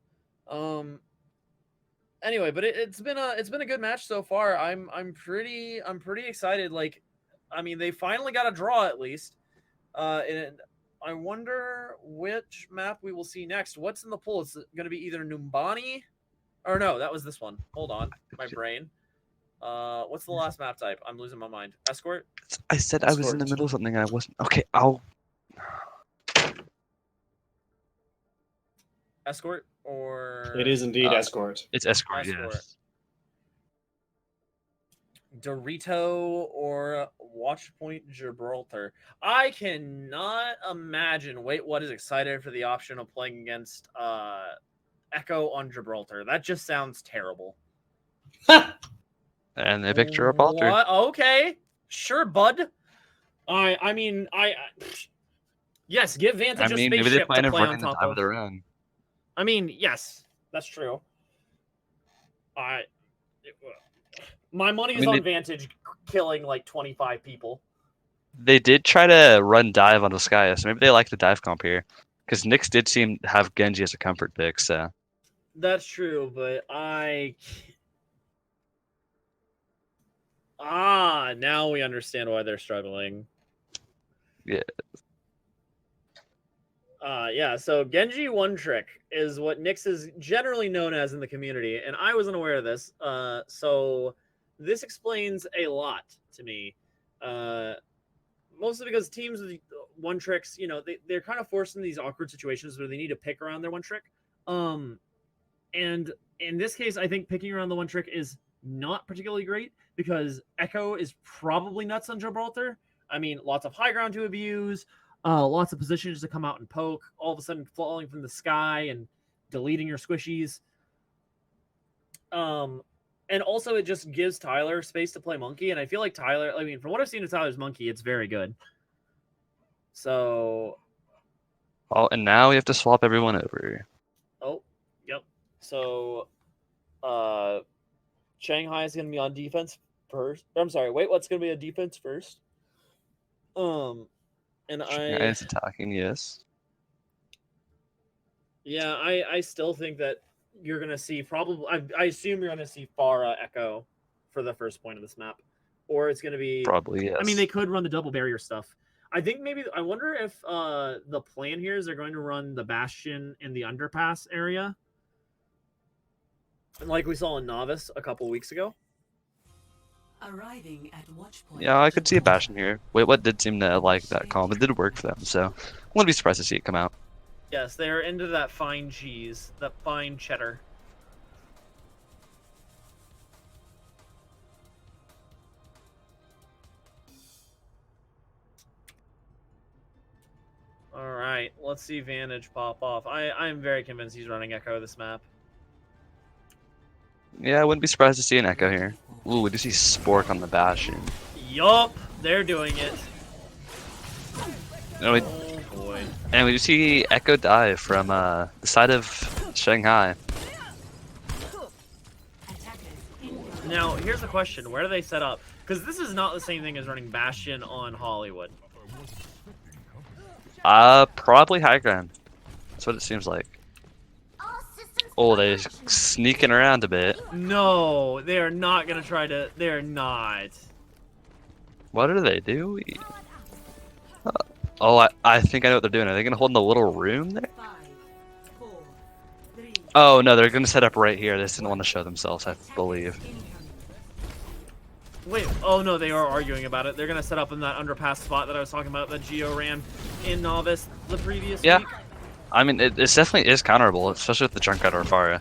Speaker 2: anyway, but it's been a good match so far. I'm pretty excited. Like, I mean, they finally got a draw at least. And I wonder which map we will see next. What's in the pool? It's going to be either Numbani, or no, that was this one. Hold on, my brain. What's the last map type? I'm losing my mind. Escort?
Speaker 1: I said Escort. I was in the middle of something. I wasn't. Okay, I'll.
Speaker 2: Escort or
Speaker 3: it is indeed Escort.
Speaker 1: It's Escort. Yes.
Speaker 2: Dorito or Watchpoint Gibraltar. I cannot imagine what is excited for the option of playing against Echo on Gibraltar. That just sounds terrible.
Speaker 1: And they picked Gibraltar.
Speaker 2: What? Okay, sure, bud. I mean, yes, give Vantage a spaceship to play on top of
Speaker 1: their own.
Speaker 2: I mean, yes, that's true. My money is on Vantage killing like 25 people.
Speaker 1: They did try to run dive on the sky, so maybe they like the dive comp here. Because Nyx did seem to have Genji as a comfort pick, so
Speaker 2: That's true, but now we understand why they're struggling.
Speaker 1: yeah.
Speaker 2: Yeah, so Genji One Trick is what Nyx is generally known as in the community, and I wasn't aware of this. So this explains a lot to me. Mostly because teams with one tricks, they're kind of forced in these awkward situations where they need to pick around their one trick. And in this case, I think picking around the one trick is not particularly great because Echo is probably nuts on Gibraltar. I mean, lots of high ground to abuse, lots of positions to come out and poke, all of a sudden falling from the sky and deleting your squishies. And also, it just gives Tyler space to play Monkey, and I feel like Tyler, I mean, from what I've seen of Tyler's Monkey, it's very good. So...
Speaker 1: Oh, and now we have to swap everyone over.
Speaker 2: Oh, yep. So, Shanghai is going to be on defense first. I'm sorry, wait, what's going to be on defense first? And
Speaker 1: Shanghai is attacking, yes.
Speaker 2: Yeah, I still think that you're going to see probably... I assume you're going to see Pharah Echo for the first point of this map. Or it's going to be...
Speaker 1: Probably, yes.
Speaker 2: I mean, they could run the double barrier stuff. I think maybe... I wonder if the plan here is they're going to run the Bastion in the underpass area. Like we saw in Novice a couple weeks ago.
Speaker 5: Arriving at watch point.
Speaker 1: Yeah, I could see a Bastion here. Wait, what did seem to like that comp? It did work for them, so I wouldn't be surprised to see it come out.
Speaker 2: Yes, they're into that fine cheese, that fine cheddar. All right, let's see Vantage pop off. I'm very convinced he's running Echo this map.
Speaker 1: Yeah, I wouldn't be surprised to see an Echo here. Ooh, we do see Spork on the Bastion.
Speaker 2: Yup, they're doing it.
Speaker 1: And we,
Speaker 2: Oh boy.
Speaker 1: and we do see Echo dive from the side of Shanghai.
Speaker 2: Now, here's a question. Where do they set up? Because this is not the same thing as running Bastion on Hollywood.
Speaker 1: Probably high ground. That's what it seems like. Oh, they're sneaking around a bit.
Speaker 2: No, they are not going to try to... They're not.
Speaker 1: What do they do? Oh, I think I know what they're doing. Are they going to hold in the little room there?
Speaker 5: 5, 4, 3,
Speaker 1: Oh, no, they're going to set up right here. They just didn't want to show themselves, I believe.
Speaker 2: Wait, oh no, they are arguing about it. They're going to set up in that underpass spot that I was talking about that Geo ran in Novice the previous week.
Speaker 1: I mean, it definitely is counterable, especially with the Junkyard or Pharah.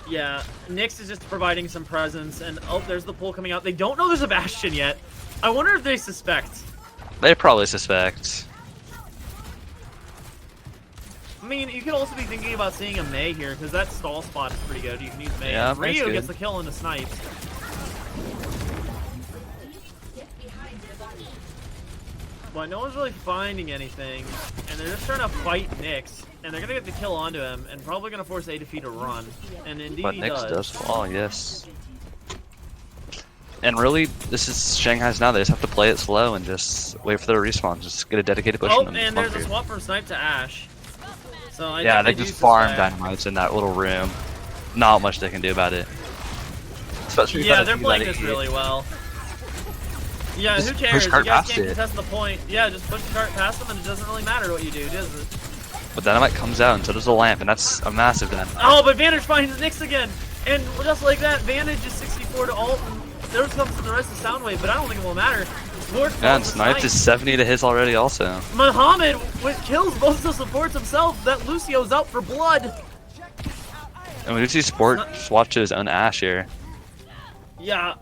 Speaker 2: Yeah, Nyx is just providing some presence, and oh, there's the pull coming out. They don't know there's a Bastion yet. I wonder if they suspect.
Speaker 1: They probably suspect.
Speaker 2: I mean, you could also be thinking about seeing a Mei here, because that stall spot is pretty good. You can use Mei.
Speaker 1: Yeah,
Speaker 2: And
Speaker 1: Mei's
Speaker 2: Ryu
Speaker 1: good.
Speaker 2: gets the kill in the snipe. But no one's really finding anything, and they're just trying to fight Nyx, and they're gonna get the kill onto him, and probably gonna force A defeat to run, and indeed
Speaker 1: But
Speaker 2: he
Speaker 1: Nyx
Speaker 2: does.
Speaker 1: does fall, yes. And really, this is Shanghai's now. They just have to play it slow and just wait for their respawn. Just get a dedicated push.
Speaker 2: Oh,
Speaker 1: on them.
Speaker 2: and there's a swap from snipe to Ash. So I
Speaker 1: Yeah, they
Speaker 2: think
Speaker 1: just
Speaker 2: do
Speaker 1: farm
Speaker 2: suspect.
Speaker 1: dynamites in that little room. Not much they can do about it. Especially
Speaker 2: Yeah, they're playing this really well. Yeah,
Speaker 1: Just
Speaker 2: who
Speaker 1: push
Speaker 2: cares? You
Speaker 1: cart
Speaker 2: guys
Speaker 1: past
Speaker 2: can't
Speaker 1: it.
Speaker 2: contest the point. Yeah, just push the cart past them, and it doesn't really matter what you do, does it?
Speaker 1: But dynamite comes out, and so does the lamp, and that's a massive dynamite.
Speaker 2: Oh, but Vantage finds Nyx again, and just like that, Vantage is 64 to ult. And there comes the rest of Soundwave, but I don't think it will matter. Spork
Speaker 1: Yeah, and
Speaker 2: falls to
Speaker 1: Sniped is 70 to his already also.
Speaker 2: Muhammad kills both the supports himself. That Lucio's out for blood.
Speaker 1: And we do see Sport swap to his own Ash here.
Speaker 2: Yeah,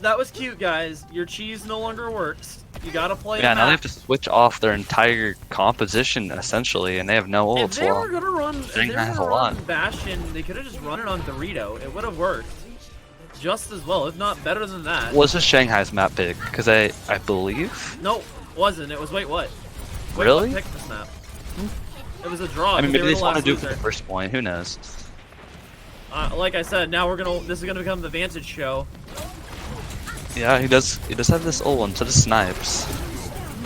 Speaker 2: that was cute, guys. Your cheese no longer works. You gotta play
Speaker 1: Yeah,
Speaker 2: the
Speaker 1: now they
Speaker 2: map.
Speaker 1: have to switch off their entire composition, essentially, and they have no
Speaker 2: If
Speaker 1: ults.
Speaker 2: they
Speaker 1: Well,
Speaker 2: were gonna run, if they
Speaker 1: Shanghai
Speaker 2: were
Speaker 1: has
Speaker 2: gonna
Speaker 1: a lot.
Speaker 2: run Bastion, they could have just run it on Dorito. It would have worked just as well, if not better than that.
Speaker 1: was this Shanghai's map pick? Because I believe.
Speaker 2: No, wasn't. It was wait what? Wait,
Speaker 1: Really?
Speaker 2: what picked this map? It was a draw.
Speaker 1: I mean,
Speaker 2: They
Speaker 1: maybe
Speaker 2: were
Speaker 1: they
Speaker 2: the
Speaker 1: just want to
Speaker 2: last
Speaker 1: do it for
Speaker 2: loser.
Speaker 1: the first point. Who knows?
Speaker 2: Like I said, now we're gonna. This is gonna become the Vantage show.
Speaker 1: Yeah, he does. He does have this old one, so does Snipes.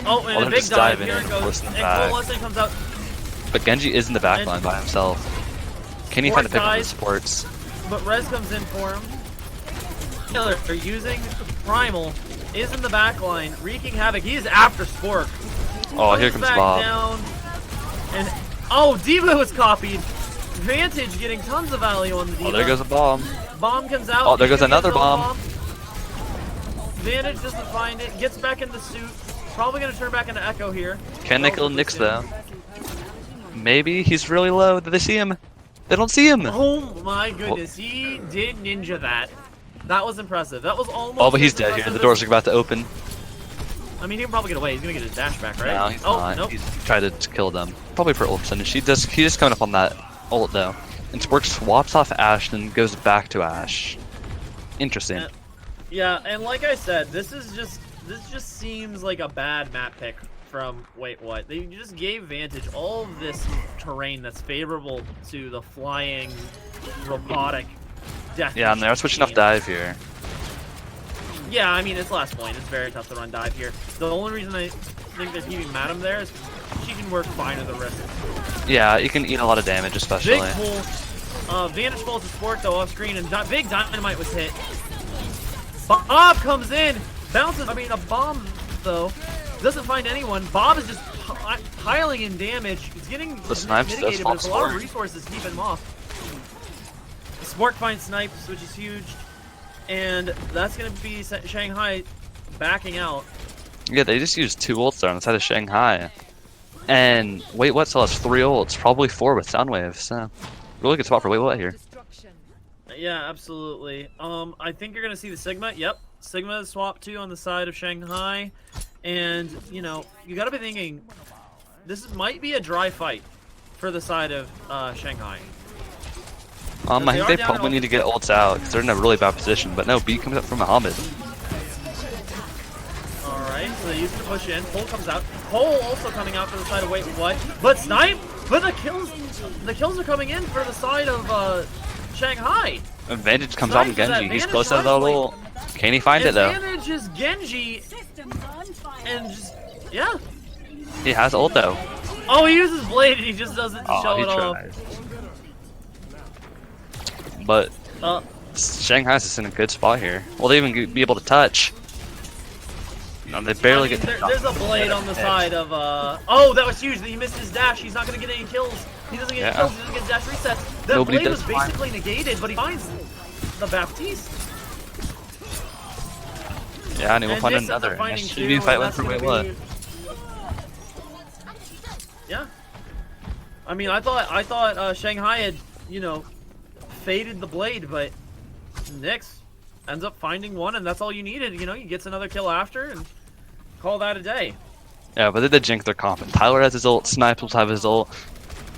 Speaker 2: Oh, and
Speaker 1: Well,
Speaker 2: a
Speaker 1: they're
Speaker 2: big
Speaker 1: just
Speaker 2: dive.
Speaker 1: diving
Speaker 2: Here
Speaker 1: in
Speaker 2: it
Speaker 1: and
Speaker 2: goes.
Speaker 1: forcing
Speaker 2: And
Speaker 1: back.
Speaker 2: Coalescing comes out.
Speaker 1: But Genji is in the back line by himself. Can he find a pick on the supports?
Speaker 2: But Rez comes in for him. Killer are using Primal, is in the back line, wreaking havoc. He is after Spork.
Speaker 1: Oh, here comes
Speaker 2: back
Speaker 1: Bob.
Speaker 2: Down, and oh, Diva was copied. Vantage getting tons of value on the Diva.
Speaker 1: Oh, there goes a bomb.
Speaker 2: Bomb comes out.
Speaker 1: Oh, there goes another bomb.
Speaker 2: Vantage doesn't find it. Gets back in the suit. Probably gonna turn back into Echo here.
Speaker 1: Can they kill Nyx though? Maybe he's really low. Did they see him? They don't see him.
Speaker 2: Oh my goodness, he did ninja that. That was impressive. That was almost.
Speaker 1: Oh, but he's dead here. The doors are about to open.
Speaker 2: I mean, he can probably get away. He's gonna get his dash back, right?
Speaker 1: No, he's
Speaker 2: oh,
Speaker 1: not.
Speaker 2: Nope.
Speaker 1: He's tried to kill them. Probably for ult finish. He's just coming up on that ult though. And Spork swaps off Ashe and goes back to Ashe. Interesting.
Speaker 2: Yeah, and like I said, this just seems like a bad map pick from Wait What. They just gave Vantage all of this terrain that's favorable to the flying, robotic death.
Speaker 1: Yeah, and they're switching off dive here.
Speaker 2: Yeah, I mean, it's last point. It's very tough to run dive here. The only reason I think they're keeping Madam there is she can work fine at the risk.
Speaker 1: Yeah, you can eat a lot of damage, especially.
Speaker 2: Big pull. Vantage falls to Sport though off screen, and big dynamite was hit. Bob comes in, bounces. I mean, a bomb though doesn't find anyone. Bob is just piling in damage. He's getting
Speaker 1: The snipes
Speaker 2: mitigated, but it's a lot of
Speaker 1: Spork.
Speaker 2: resources to keep him off. Sport finds snipes, which is huge, and that's going to be Shanghai backing out.
Speaker 1: Yeah, they just used 2 ults there on the side of Shanghai. And Wait What still has 3 ults, probably 4 with Soundwave, so really good spot for Wait What here.
Speaker 2: Yeah, absolutely. I think you're gonna see the Sigma. Yep, Sigma swap 2 on the side of Shanghai, and you know you gotta be thinking this might be a dry fight for the side of Shanghai.
Speaker 1: I think they probably need to get ults out because they're in a really bad position. But no, B comes up from Muhammad.
Speaker 2: All right, so they use it to push in. Pole comes out. Pole also coming out for the side of Wait What, but Snipe. But the kills are coming in for the side of Shanghai.
Speaker 1: Advantage comes out on Genji. He's close to the ult. Can he find it though?
Speaker 2: Advantage is Genji, and just yeah.
Speaker 1: He has ult though.
Speaker 2: Oh, he uses blade and he just does it to show
Speaker 1: he
Speaker 2: it off.
Speaker 1: tries. But Shanghai's is in a good spot here. Will they even be able to touch? No, they barely get.
Speaker 2: There's a blade on the side of. Oh, that was huge. He missed his dash. He's not gonna get any kills. He doesn't get kills. He doesn't get dash resets. That blade was basically negated, but he finds the Baptiste.
Speaker 1: Yeah, and he will find another. Should be fight one for Wait What.
Speaker 2: Yeah. I mean, I thought Shanghai had, you know, faded the blade, but Nyx ends up finding one, and that's all you needed. You know, he gets another kill after, and call that a day.
Speaker 1: Yeah, but they did jinx their comp. Tyler has his ult, Snipes will have his ult,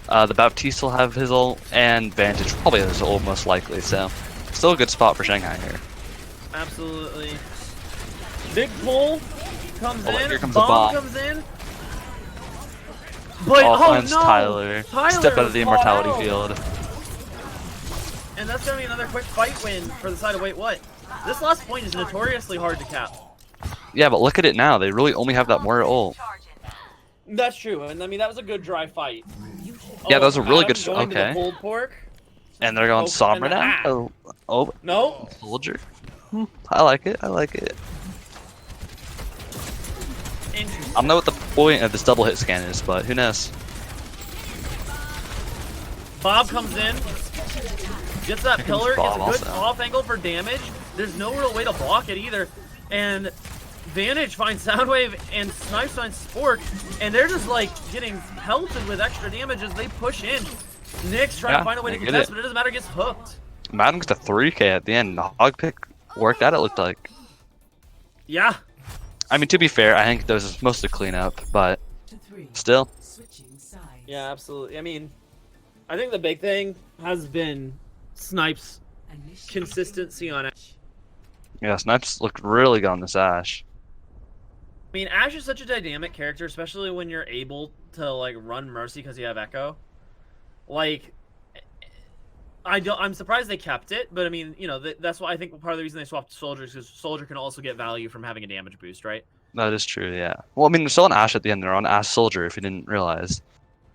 Speaker 1: the Baptiste will have his ult, and Vantage probably has his ult most likely, so still a good spot for Shanghai here.
Speaker 2: Absolutely. Big pull comes in,
Speaker 1: here comes
Speaker 2: bomb comes in. But,
Speaker 1: finds
Speaker 2: no!
Speaker 1: Tyler. Step out of the immortality field.
Speaker 2: And that's gonna be another quick fight win for the side of Wait What. This last point is notoriously hard to cap.
Speaker 1: Yeah, but look at it now. They really only have that Moira ult.
Speaker 2: That's true, and I mean that was a good dry fight.
Speaker 1: Yeah, that was a really good.
Speaker 2: Going to the
Speaker 1: Okay.
Speaker 2: pulled pork.
Speaker 1: And they're going Sombra
Speaker 2: and a
Speaker 1: now.
Speaker 2: half.
Speaker 1: Oh,
Speaker 2: No.
Speaker 1: Soldier. I like it. I like it.
Speaker 2: Interesting.
Speaker 1: I don't know what the point of this double hit scan is, but who knows?
Speaker 2: Bob comes in, gets that pillar, gets a good
Speaker 1: also.
Speaker 2: off angle for damage. There's no real way to block it either. And Vantage finds Soundwave and Snipes finds Spork, and they're just like getting pelted with extra damage as they push in. Nyx trying to find a way to contest, but it doesn't matter, gets hooked.
Speaker 1: Madden gets a 3K at the end. The hog pick worked out, it looked like.
Speaker 2: Yeah.
Speaker 1: I mean, to be fair, I think those is mostly cleanup, but still.
Speaker 2: Yeah, absolutely. I mean, I think the big thing has been Snipes' consistency on it.
Speaker 1: Yeah, Snipes looked really good on this Ashe.
Speaker 2: I mean, Ashe is such a dynamic character, especially when you're able to like run Mercy because you have Echo. Like, I'm surprised they kept it, but I mean, you know, that's why I think part of the reason they swapped Soldier is because Soldier can also get value from having a damage boost, right?
Speaker 1: That is true, yeah. Well, I mean, they're still on Ashe at the end. They're on Ashe Soldier, if you didn't realize.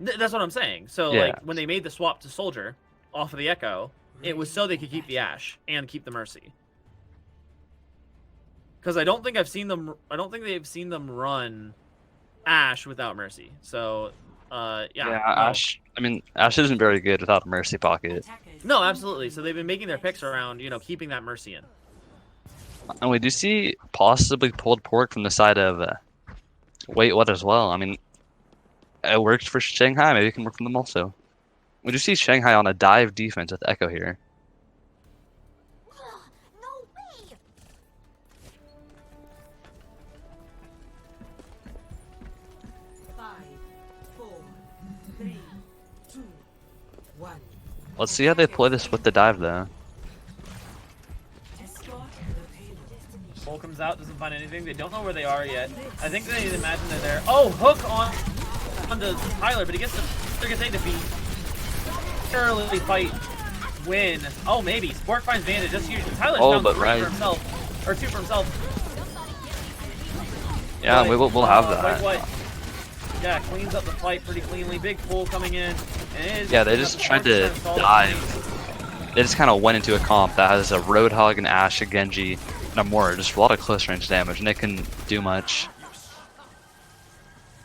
Speaker 2: That's what I'm saying. So
Speaker 1: Yeah.
Speaker 2: like when they made the swap to Soldier off of the Echo, it was so they could keep the Ashe and keep the Mercy. Because I don't think they've seen them run Ashe without Mercy. So, yeah.
Speaker 1: Yeah,
Speaker 2: no.
Speaker 1: Ashe. I mean, Ashe isn't very good without a Mercy pocket.
Speaker 2: No, absolutely. So they've been making their picks around, keeping that Mercy in.
Speaker 1: And we do see possibly pulled pork from the side of wait what as well. I mean, it worked for Shanghai. Maybe it can work for them also. We do see Shanghai on a dive defense with Echo here.
Speaker 5: No way! Five, four, three, two, one.
Speaker 1: Let's see how they play this with the dive though.
Speaker 5: Escort the payload destination.
Speaker 2: Bull comes out, doesn't find anything. They don't know where they are yet. I think they imagine they're there. Oh, hook onto Tyler, but he gets the defeat. Early fight win. Oh, maybe. Sport finds Vantage. Just huge. Tyler's down
Speaker 1: but
Speaker 2: 3
Speaker 1: right.
Speaker 2: for himself. Or 2 for himself.
Speaker 1: Yeah,
Speaker 2: But,
Speaker 1: we'll have that.
Speaker 2: Wait, what? Yeah, cleans up the fight pretty cleanly. Big pull coming in. And
Speaker 1: Yeah, they just tried to dive. They just kind of went into a comp that has a Roadhog, an Ashe, a Genji, and a Moira. Just a lot of close range damage, and they couldn't do much.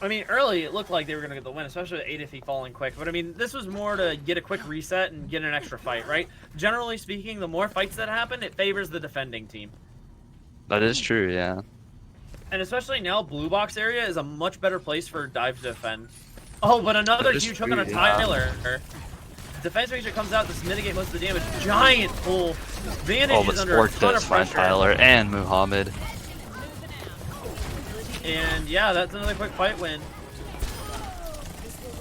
Speaker 2: I mean, early it looked like they were going to get the win, especially with Adafy falling quick. But I mean, this was more to get a quick reset and get an extra fight, right? Generally speaking, the more fights that happen, it favors the defending team.
Speaker 1: That is true, yeah.
Speaker 2: And especially now, blue box area is a much better place for dive to defend. Oh, but another
Speaker 1: That is
Speaker 2: huge hook on a
Speaker 1: true, yeah.
Speaker 2: Tyler. Defense Ranger comes out to mitigate most of the damage. Giant pull. Vantage
Speaker 1: Oh, but
Speaker 2: is under a
Speaker 1: Sport
Speaker 2: ton
Speaker 1: does
Speaker 2: of
Speaker 1: find
Speaker 2: pressure.
Speaker 1: Tyler and Muhammad.
Speaker 2: And yeah, that's another quick fight win.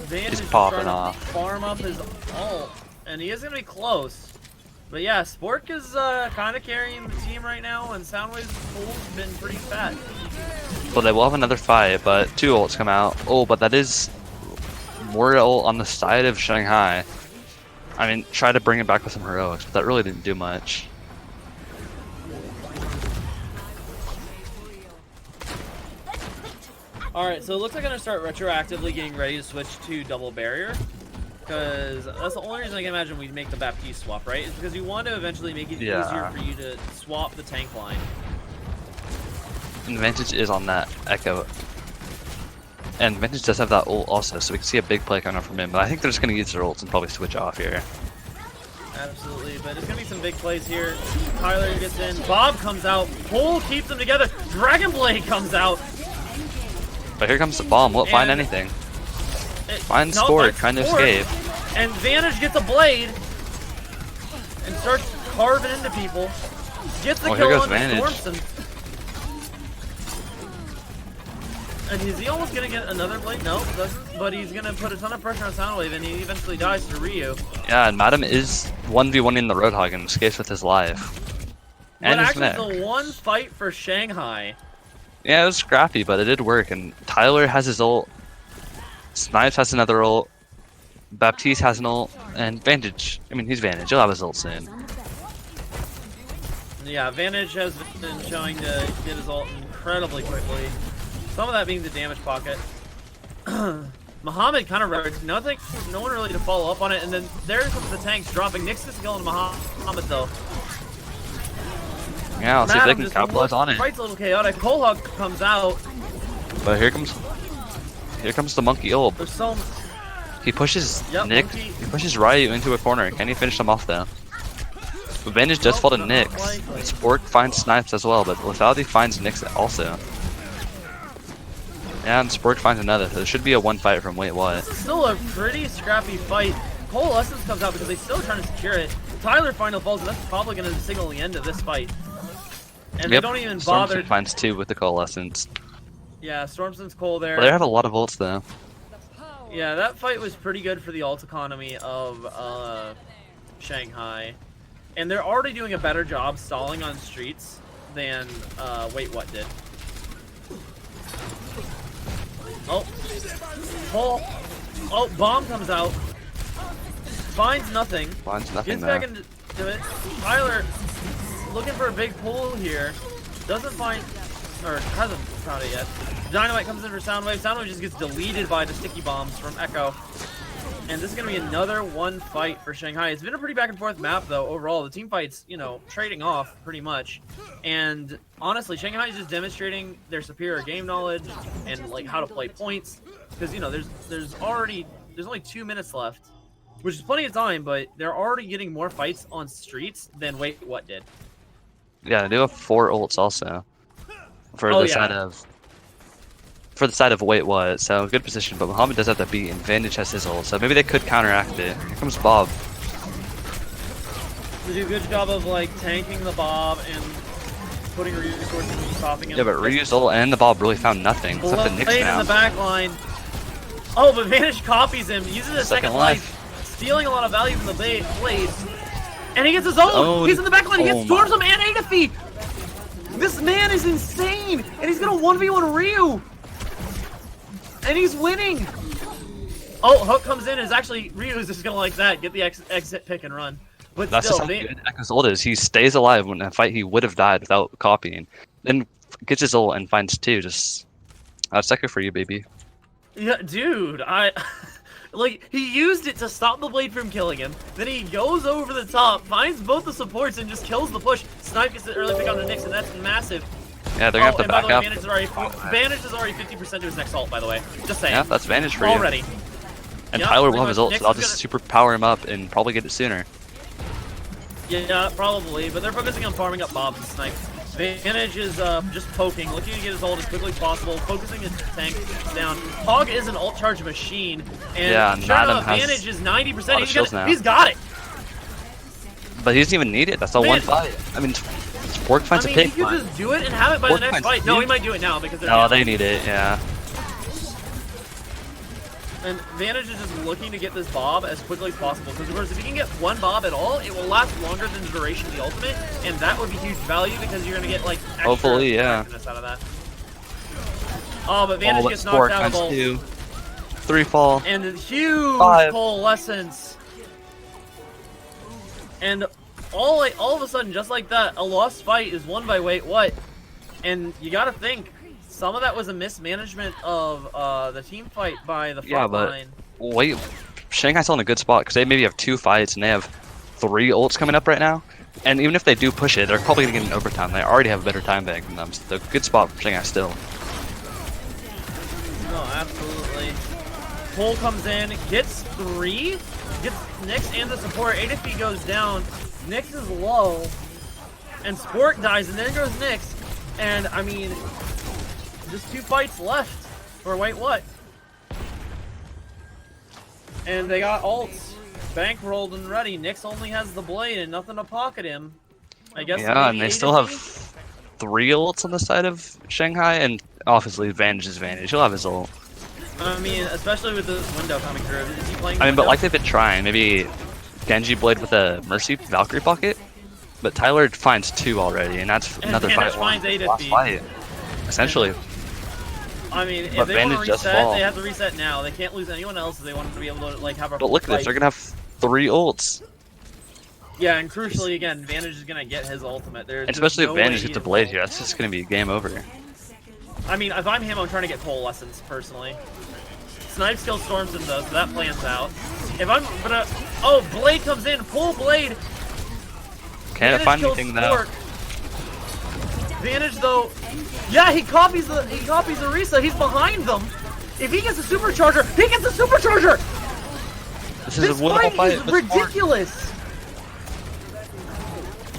Speaker 2: Vantage
Speaker 1: He's
Speaker 2: is
Speaker 1: popping
Speaker 2: trying to
Speaker 1: off.
Speaker 2: farm up his ult, and he is going to be close. But yeah, Spork is kind of carrying the team right now, and Soundwave's pull's been pretty fat.
Speaker 1: Well, they will have another fight, but 2 ults come out. Oh, but that is more ult on the side of Shanghai. I mean, try to bring it back with some heroics, but that really didn't do much.
Speaker 2: Alright, so it looks like I'm going to start retroactively getting ready to switch to double barrier. Because that's the only reason I can imagine we'd make the Baptiste swap, right? Is because you want to eventually make it
Speaker 1: Yeah.
Speaker 2: easier for you to swap the tank line.
Speaker 1: And Vantage is on that Echo. And Vantage does have that ult also, so we can see a big play coming up from him. But I think they're just going to use their ults and probably switch off here.
Speaker 2: Absolutely, but it's going to be some big plays here. Tyler gets in, Bob comes out, Pole keeps them together, Dragon Blade comes out.
Speaker 1: But here comes the bomb. Won't find
Speaker 2: And-
Speaker 1: anything.
Speaker 2: It-
Speaker 1: Finds
Speaker 2: no,
Speaker 1: Sport,
Speaker 2: finds
Speaker 1: trying to
Speaker 2: Sport,
Speaker 1: escape.
Speaker 2: And Vantage gets a blade and starts carving into people. Gets the
Speaker 1: Oh, here
Speaker 2: kill
Speaker 1: goes
Speaker 2: on
Speaker 1: Vantage.
Speaker 2: Stormson. And is he almost going to get another blade? No, doesn't. But he's going to put a ton of pressure on Soundwave, and he eventually dies to Ryu.
Speaker 1: Yeah, and Madam is 1v1 in the Roadhog and escapes with his life.
Speaker 2: But
Speaker 1: And his
Speaker 2: actually,
Speaker 1: neck.
Speaker 2: the one fight for Shanghai.
Speaker 1: Yeah, it was scrappy, but it did work. And Tyler has his ult. Snipes has another ult. Baptiste has an ult. And Vantage, I mean, he's Vantage. He'll have his ult soon.
Speaker 2: Yeah, Vantage has been showing to get his ult incredibly quickly. Some of that being the damage pocket. Muhammad kind of wrecked. No one really to follow up on it. And then there comes the tanks dropping. Nyx is killing Muhammad though.
Speaker 1: Yeah, let's see if they
Speaker 2: Madam
Speaker 1: can
Speaker 2: just
Speaker 1: capitalize on it.
Speaker 2: Fight's a little chaotic. Colehog comes out.
Speaker 1: But here comes the monkey ult.
Speaker 2: There's so
Speaker 1: He pushes
Speaker 2: Yep,
Speaker 1: Nick.
Speaker 2: monkey.
Speaker 1: He pushes Ryu into a corner. Can he finish him off though? But Vantage does fall to
Speaker 2: Nope,
Speaker 1: Nyx.
Speaker 2: not likely.
Speaker 1: And Spork finds Snipes as well, but Lethality finds Nyx also. Yeah, and Spork finds another, so there should be a one fight from Wait What.
Speaker 2: this is still a pretty scrappy fight. Coalescence comes out because they're still trying to secure it. Tyler final falls, and that's probably going to signal the end of this fight. And they don't even bother.
Speaker 1: Stormson finds 2 with the Coalescence.
Speaker 2: Yeah, Stormson's Cole there.
Speaker 1: But they have a lot of ults though.
Speaker 2: Yeah, that fight was pretty good for the ult economy of Shanghai. And they're already doing a better job stalling on streets than Wait What did. Oh, bomb comes out. Finds nothing.
Speaker 1: Finds nothing
Speaker 2: Gets
Speaker 1: there.
Speaker 2: back into it. Tyler looking for a big pull here. Doesn't find or hasn't found it yet. Dynamite comes in for Soundwave. Soundwave just gets deleted by the sticky bombs from Echo. And this is going to be another one fight for Shanghai. It's been a pretty back and forth map, though, overall. The team fights, you know, trading off pretty much. And honestly, Shanghai is just demonstrating their superior game knowledge and, like, how to play points. Because, you know, there's only 2 minutes left, which is plenty of time, but they're already getting more fights on streets than Wait What did.
Speaker 1: Yeah, they do have 4 ults also. For
Speaker 2: Oh,
Speaker 1: the
Speaker 2: yeah.
Speaker 1: side of... For the side of Wait What, so good position, but Muhammad does have the beat, and Vantage has his ult, so maybe they could counteract it. Here comes Bob.
Speaker 2: They do a good job of, like, tanking the Bob and putting resources and stopping him.
Speaker 1: Yeah, but Ryu's ult and the Bob really found nothing. It's up to Nyx
Speaker 2: Blade
Speaker 1: now.
Speaker 2: in the back line. Oh, but Vantage copies him, uses his second life, stealing a lot of value from the Blade. And he gets his own! He's in the back line, he gets Storms him and Adafy! This man is insane! And he's gonna 1v1 Ryu! And he's winning! Oh, Hook comes in and is actually, Ryu is just gonna like that, get the exit pick and run. But
Speaker 1: That's
Speaker 2: still,
Speaker 1: just how good Echo's ult is. He stays alive when in a fight he would have died without copying. Then gets his ult and finds 2, just... That's Echo for you, baby.
Speaker 2: Yeah, dude, like, he used it to stop the Blade from killing him, then he goes over the top, finds both the supports, and just kills the push. Snipe gets the early pick on the Nyx, and that's massive.
Speaker 1: Yeah, they're gonna have to back up.
Speaker 2: Vantage is already 50% to his next ult, by the way. Just saying.
Speaker 1: Yeah, that's Vantage for you.
Speaker 2: Already.
Speaker 1: And
Speaker 2: Yep,
Speaker 1: Tyler will
Speaker 2: pretty
Speaker 1: have his
Speaker 2: much.
Speaker 1: ult, so I'll just super power him up and probably get it sooner.
Speaker 2: Yeah, probably, but they're focusing on farming up Bob and Snipe. Vantage is just poking, looking to get his ult as quickly as possible, focusing his tank down. Hog is an ult charge machine, and
Speaker 1: Yeah,
Speaker 2: sure
Speaker 1: Madam
Speaker 2: enough,
Speaker 1: has
Speaker 2: Vantage is 90%.
Speaker 1: a lot of shields now.
Speaker 2: He's got it!
Speaker 1: But he doesn't even need it. That's all one fight. I mean, Spork finds a
Speaker 2: he
Speaker 1: pick.
Speaker 2: could just do it and have it by the
Speaker 1: Spork
Speaker 2: next
Speaker 1: finds
Speaker 2: fight. No, he
Speaker 1: pick.
Speaker 2: might do it now because they're
Speaker 1: No,
Speaker 2: down.
Speaker 1: they need it, yeah.
Speaker 2: And Vantage is just looking to get this Bob as quickly as possible, because of course if you can get one Bob at all, it will last longer than the duration of the ultimate, and that would be huge value because you're going to get like extra
Speaker 1: Hopefully, yeah.
Speaker 2: effectiveness out of that. Oh, but Vantage gets knocked
Speaker 1: Spork
Speaker 2: out of
Speaker 1: finds
Speaker 2: both.
Speaker 1: 2. 3 fall.
Speaker 2: And a huge
Speaker 1: 5.
Speaker 2: coalescence. And all of a sudden, just like that, a lost fight is won by Wait What. And you gotta think, some of that was a mismanagement of the team fight by the front line.
Speaker 1: Wait, Shanghai's still in a good spot because they maybe have 2 fights and they have 3 ults coming up right now. And even if they do push it, they're probably gonna get an overtime. They already have a better time bank than them. So it's a good spot for Shanghai still.
Speaker 2: No, absolutely. Cole comes in, gets 3, gets Nyx and the support. ADP goes down, Nyx is low, and Sport dies, and then goes Nyx. And I mean, just 2 fights left for Wait What. And they got ults bankrolled and ready. Nyx only has the blade and nothing to pocket him. I guess.
Speaker 1: Yeah, and they still have 3 ults on the side of Shanghai, and obviously Vantage is Vantage. He'll have his ult.
Speaker 2: I mean, especially with this window coming through. Is he playing?
Speaker 1: I mean, but
Speaker 2: window?
Speaker 1: like they've been trying, maybe Genji Blade with a Mercy Valkyrie pocket, but Tyler finds 2 already, and that's another
Speaker 2: Vantage
Speaker 1: fight.
Speaker 2: finds A to
Speaker 1: Last
Speaker 2: B.
Speaker 1: fight, essentially.
Speaker 2: I mean, if
Speaker 1: But
Speaker 2: they want to
Speaker 1: Vantage just
Speaker 2: reset,
Speaker 1: fall.
Speaker 2: they have to reset now. They can't lose anyone else if they want to be able to like have a.
Speaker 1: But look at this,
Speaker 2: fight.
Speaker 1: they're gonna have 3 ults,
Speaker 2: Yeah, and crucially again, Vantage is gonna get his ultimate. There's
Speaker 1: and especially
Speaker 2: no
Speaker 1: if
Speaker 2: way
Speaker 1: Vantage
Speaker 2: he
Speaker 1: gets the
Speaker 2: is
Speaker 1: blade
Speaker 2: low.
Speaker 1: here. That's just gonna be game over.
Speaker 2: I mean, if I'm him, I'm trying to get coalescence personally. Snipes kills Stormson though, so that plans out. If I'm gonna, oh, Blade comes in, pull Blade.
Speaker 1: Can't
Speaker 2: Vantage
Speaker 1: find
Speaker 2: kills
Speaker 1: anything though.
Speaker 2: Spork. Vantage though, yeah, he copies Arisa. He's behind them. If he gets a supercharger, he gets a supercharger.
Speaker 1: This is
Speaker 2: This
Speaker 1: a winnable
Speaker 2: fight
Speaker 1: fight.
Speaker 2: is ridiculous.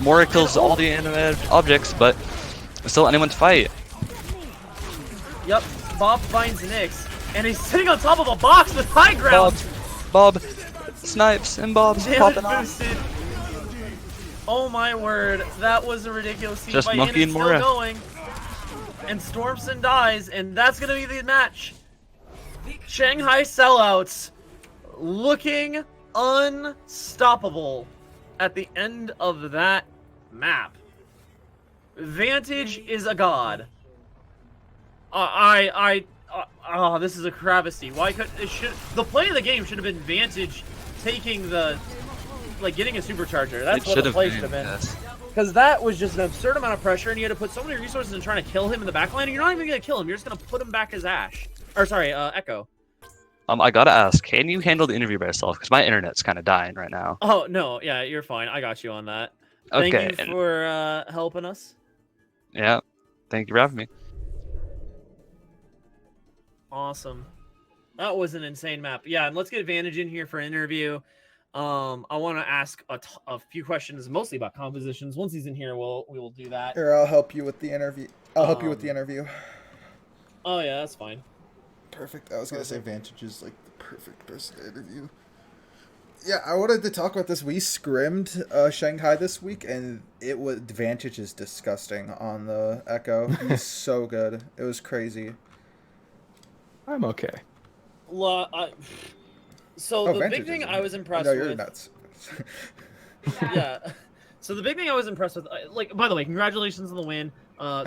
Speaker 1: Mora kills all the animated objects, but it's still anyone's fight.
Speaker 2: Yep, Bob finds Nyx, and he's sitting on top of a box with high ground.
Speaker 1: Bob, Snipes, and Bob's
Speaker 2: Damage
Speaker 1: popping off.
Speaker 2: boosted. Oh my word, that was a ridiculous team
Speaker 1: Just
Speaker 2: fight,
Speaker 1: Monkey
Speaker 2: and
Speaker 1: and
Speaker 2: it's
Speaker 1: Mora.
Speaker 2: still going. And Stormson dies, and that's gonna be the match. Shanghai Sellouts looking unstoppable at the end of that map. Vantage is a god. This is a travesty. Why could the play of the game should have been Vantage taking the like getting a supercharger. That's
Speaker 1: It
Speaker 2: what
Speaker 1: should
Speaker 2: the play
Speaker 1: been,
Speaker 2: should have been.
Speaker 1: yes.
Speaker 2: Because that was just an absurd amount of pressure, and you had to put so many resources in trying to kill him in the backline, and you're not even gonna kill him. You're just gonna put him back as Ash. Or sorry, Echo.
Speaker 1: I gotta ask, can you handle the interview by yourself? Because my internet's kind of dying right now.
Speaker 2: Oh no, yeah, you're fine. I got you on that.
Speaker 1: Okay.
Speaker 2: Thank you for helping us.
Speaker 1: Yeah. Thank you for having me.
Speaker 2: Awesome. That was an insane map. Yeah, and let's get Vantage in here for an interview. I want to ask a few questions, mostly about compositions. Once he's in here, we will do that.
Speaker 6: Here, I'll help you with the interview. I'll help you with the interview.
Speaker 2: Oh yeah, that's fine.
Speaker 6: Perfect. I was gonna say Vantage is like the perfect person to interview. Yeah, I wanted to talk about this. We scrimmed Shanghai this week, and Vantage is disgusting on the Echo. He's so good. It was crazy.
Speaker 7: I'm okay.
Speaker 2: So the
Speaker 6: Vantage
Speaker 2: big thing
Speaker 6: is
Speaker 2: I was impressed
Speaker 6: no,
Speaker 2: with.
Speaker 6: you're nuts.
Speaker 2: Yeah. So the big thing I was impressed with, like, by the way, congratulations on the win.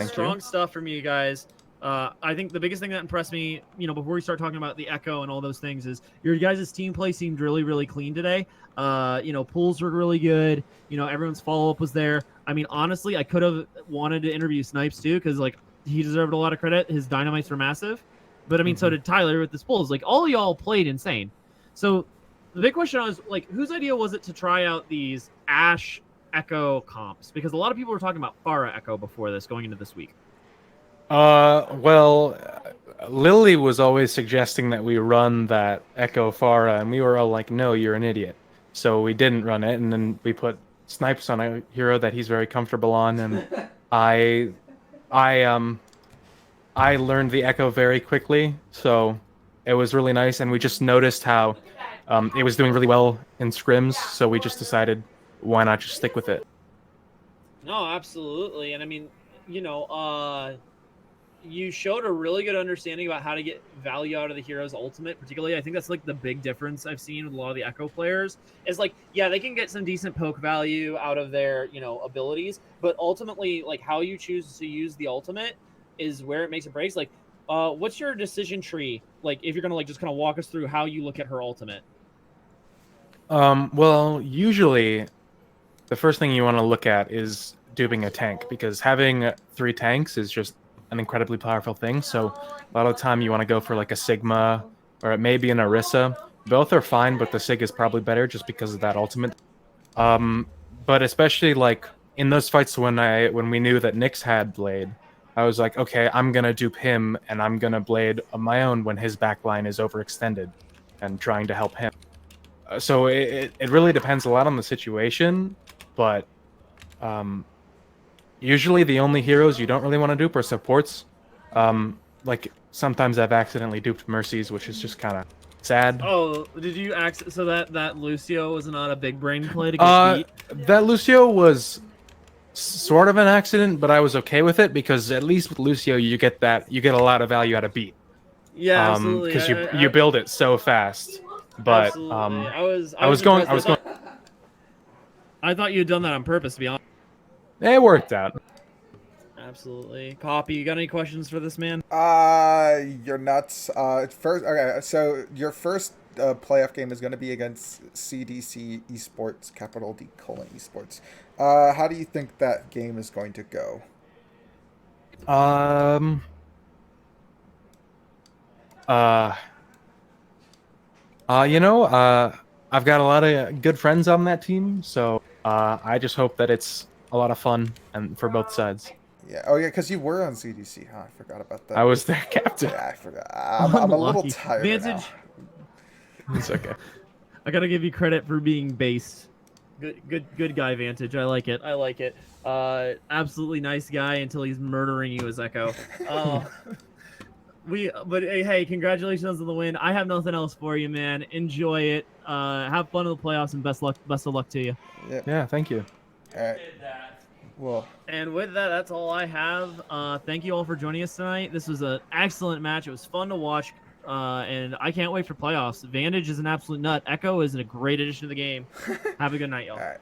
Speaker 2: Strong stuff from you guys. I think the biggest thing that impressed me, before we start talking about the Echo and all those things, is your guys' team play seemed really, really clean today. Pools were really good. Everyone's follow-up was there. I mean, honestly, I could have wanted to interview Snipes too, because, like, he deserved a lot of credit. His dynamites were massive. But, I mean, so did Tyler with the Pools. Like, all y'all played insane. So the big question was, like, whose idea was it to try out these Ash Echo comps? Because a lot of people were talking about Pharah Echo before this, going into this week.
Speaker 7: Well, Lily was always suggesting that we run that Echo Pharah, and we were all like, no, you're an idiot. So we didn't run it, and then we put Snipes on a hero that he's very comfortable on, and I learned the Echo very quickly, so it was really nice, and we just noticed how it was doing really well in scrims, so we just decided, why not just stick with it?
Speaker 2: No, absolutely. And I mean, you showed a really good understanding about how to get value out of the hero's ultimate. Particularly, I think that's like the big difference I've seen with a lot of the Echo players is, like, yeah, they can get some decent poke value out of their, abilities, but ultimately, like, how you choose to use the ultimate is where it makes or breaks. Like, what's your decision tree? Like, if you're gonna, like, just kind of walk us through how you look at her ultimate.
Speaker 7: Well, usually the first thing you want to look at is duping a tank, because having 3 tanks is just an incredibly powerful thing. So a lot of the time you want to go for like a Sigma, or it may be an Orisa. Both are fine, but the Sig is probably better just because of that ultimate. But especially like in those fights when we knew that Nyx had Blade, I was like, okay, I'm gonna dupe him, and I'm gonna Blade of my own when his backline is overextended, and trying to help him. So it really depends a lot on the situation, but usually the only heroes you don't really want to dupe are supports. Like sometimes I've accidentally duped Mercies, which is just kind of sad.
Speaker 2: Oh, did you so that Lucio was not a big brain play to get beat?
Speaker 7: That Lucio was sort of an accident, but I was okay with it, because at least with Lucio you get a lot of value out of beat.
Speaker 2: Yeah, absolutely.
Speaker 7: Because you build it so fast. But
Speaker 2: absolutely.
Speaker 7: I was going.
Speaker 2: I thought you had done that on purpose, to be honest.
Speaker 7: It worked out.
Speaker 2: Absolutely. Copy. You got any questions for this man?
Speaker 6: You're nuts. First, okay. So your first playoff game is going to be against CDC Esports, capital D : Esports. How do you think that game is going to go?
Speaker 7: I've got a lot of good friends on that team, so I just hope that it's a lot of fun and for both sides.
Speaker 6: Yeah. Oh, yeah, because you were on CDC, huh? I forgot about that.
Speaker 7: I was their captain.
Speaker 6: Yeah, I forgot. I'm a little tired
Speaker 2: Vantage.
Speaker 6: now.
Speaker 7: It's okay.
Speaker 2: I gotta give you credit for being based. Good guy, Vantage. I like it. Absolutely nice guy until he's murdering you as Echo. But hey, congratulations on the win. I have nothing else for you, man. Enjoy it. Have fun in the playoffs, and best of luck to you.
Speaker 7: Yeah, thank you.
Speaker 6: All right. Well.
Speaker 2: And with that, that's all I have. Thank you all for joining us tonight. This was an excellent match. It was fun to watch, and I can't wait for playoffs. Vantage is an absolute nut. Echo is a great addition to the game. Have a good night, y'all.
Speaker 6: All right.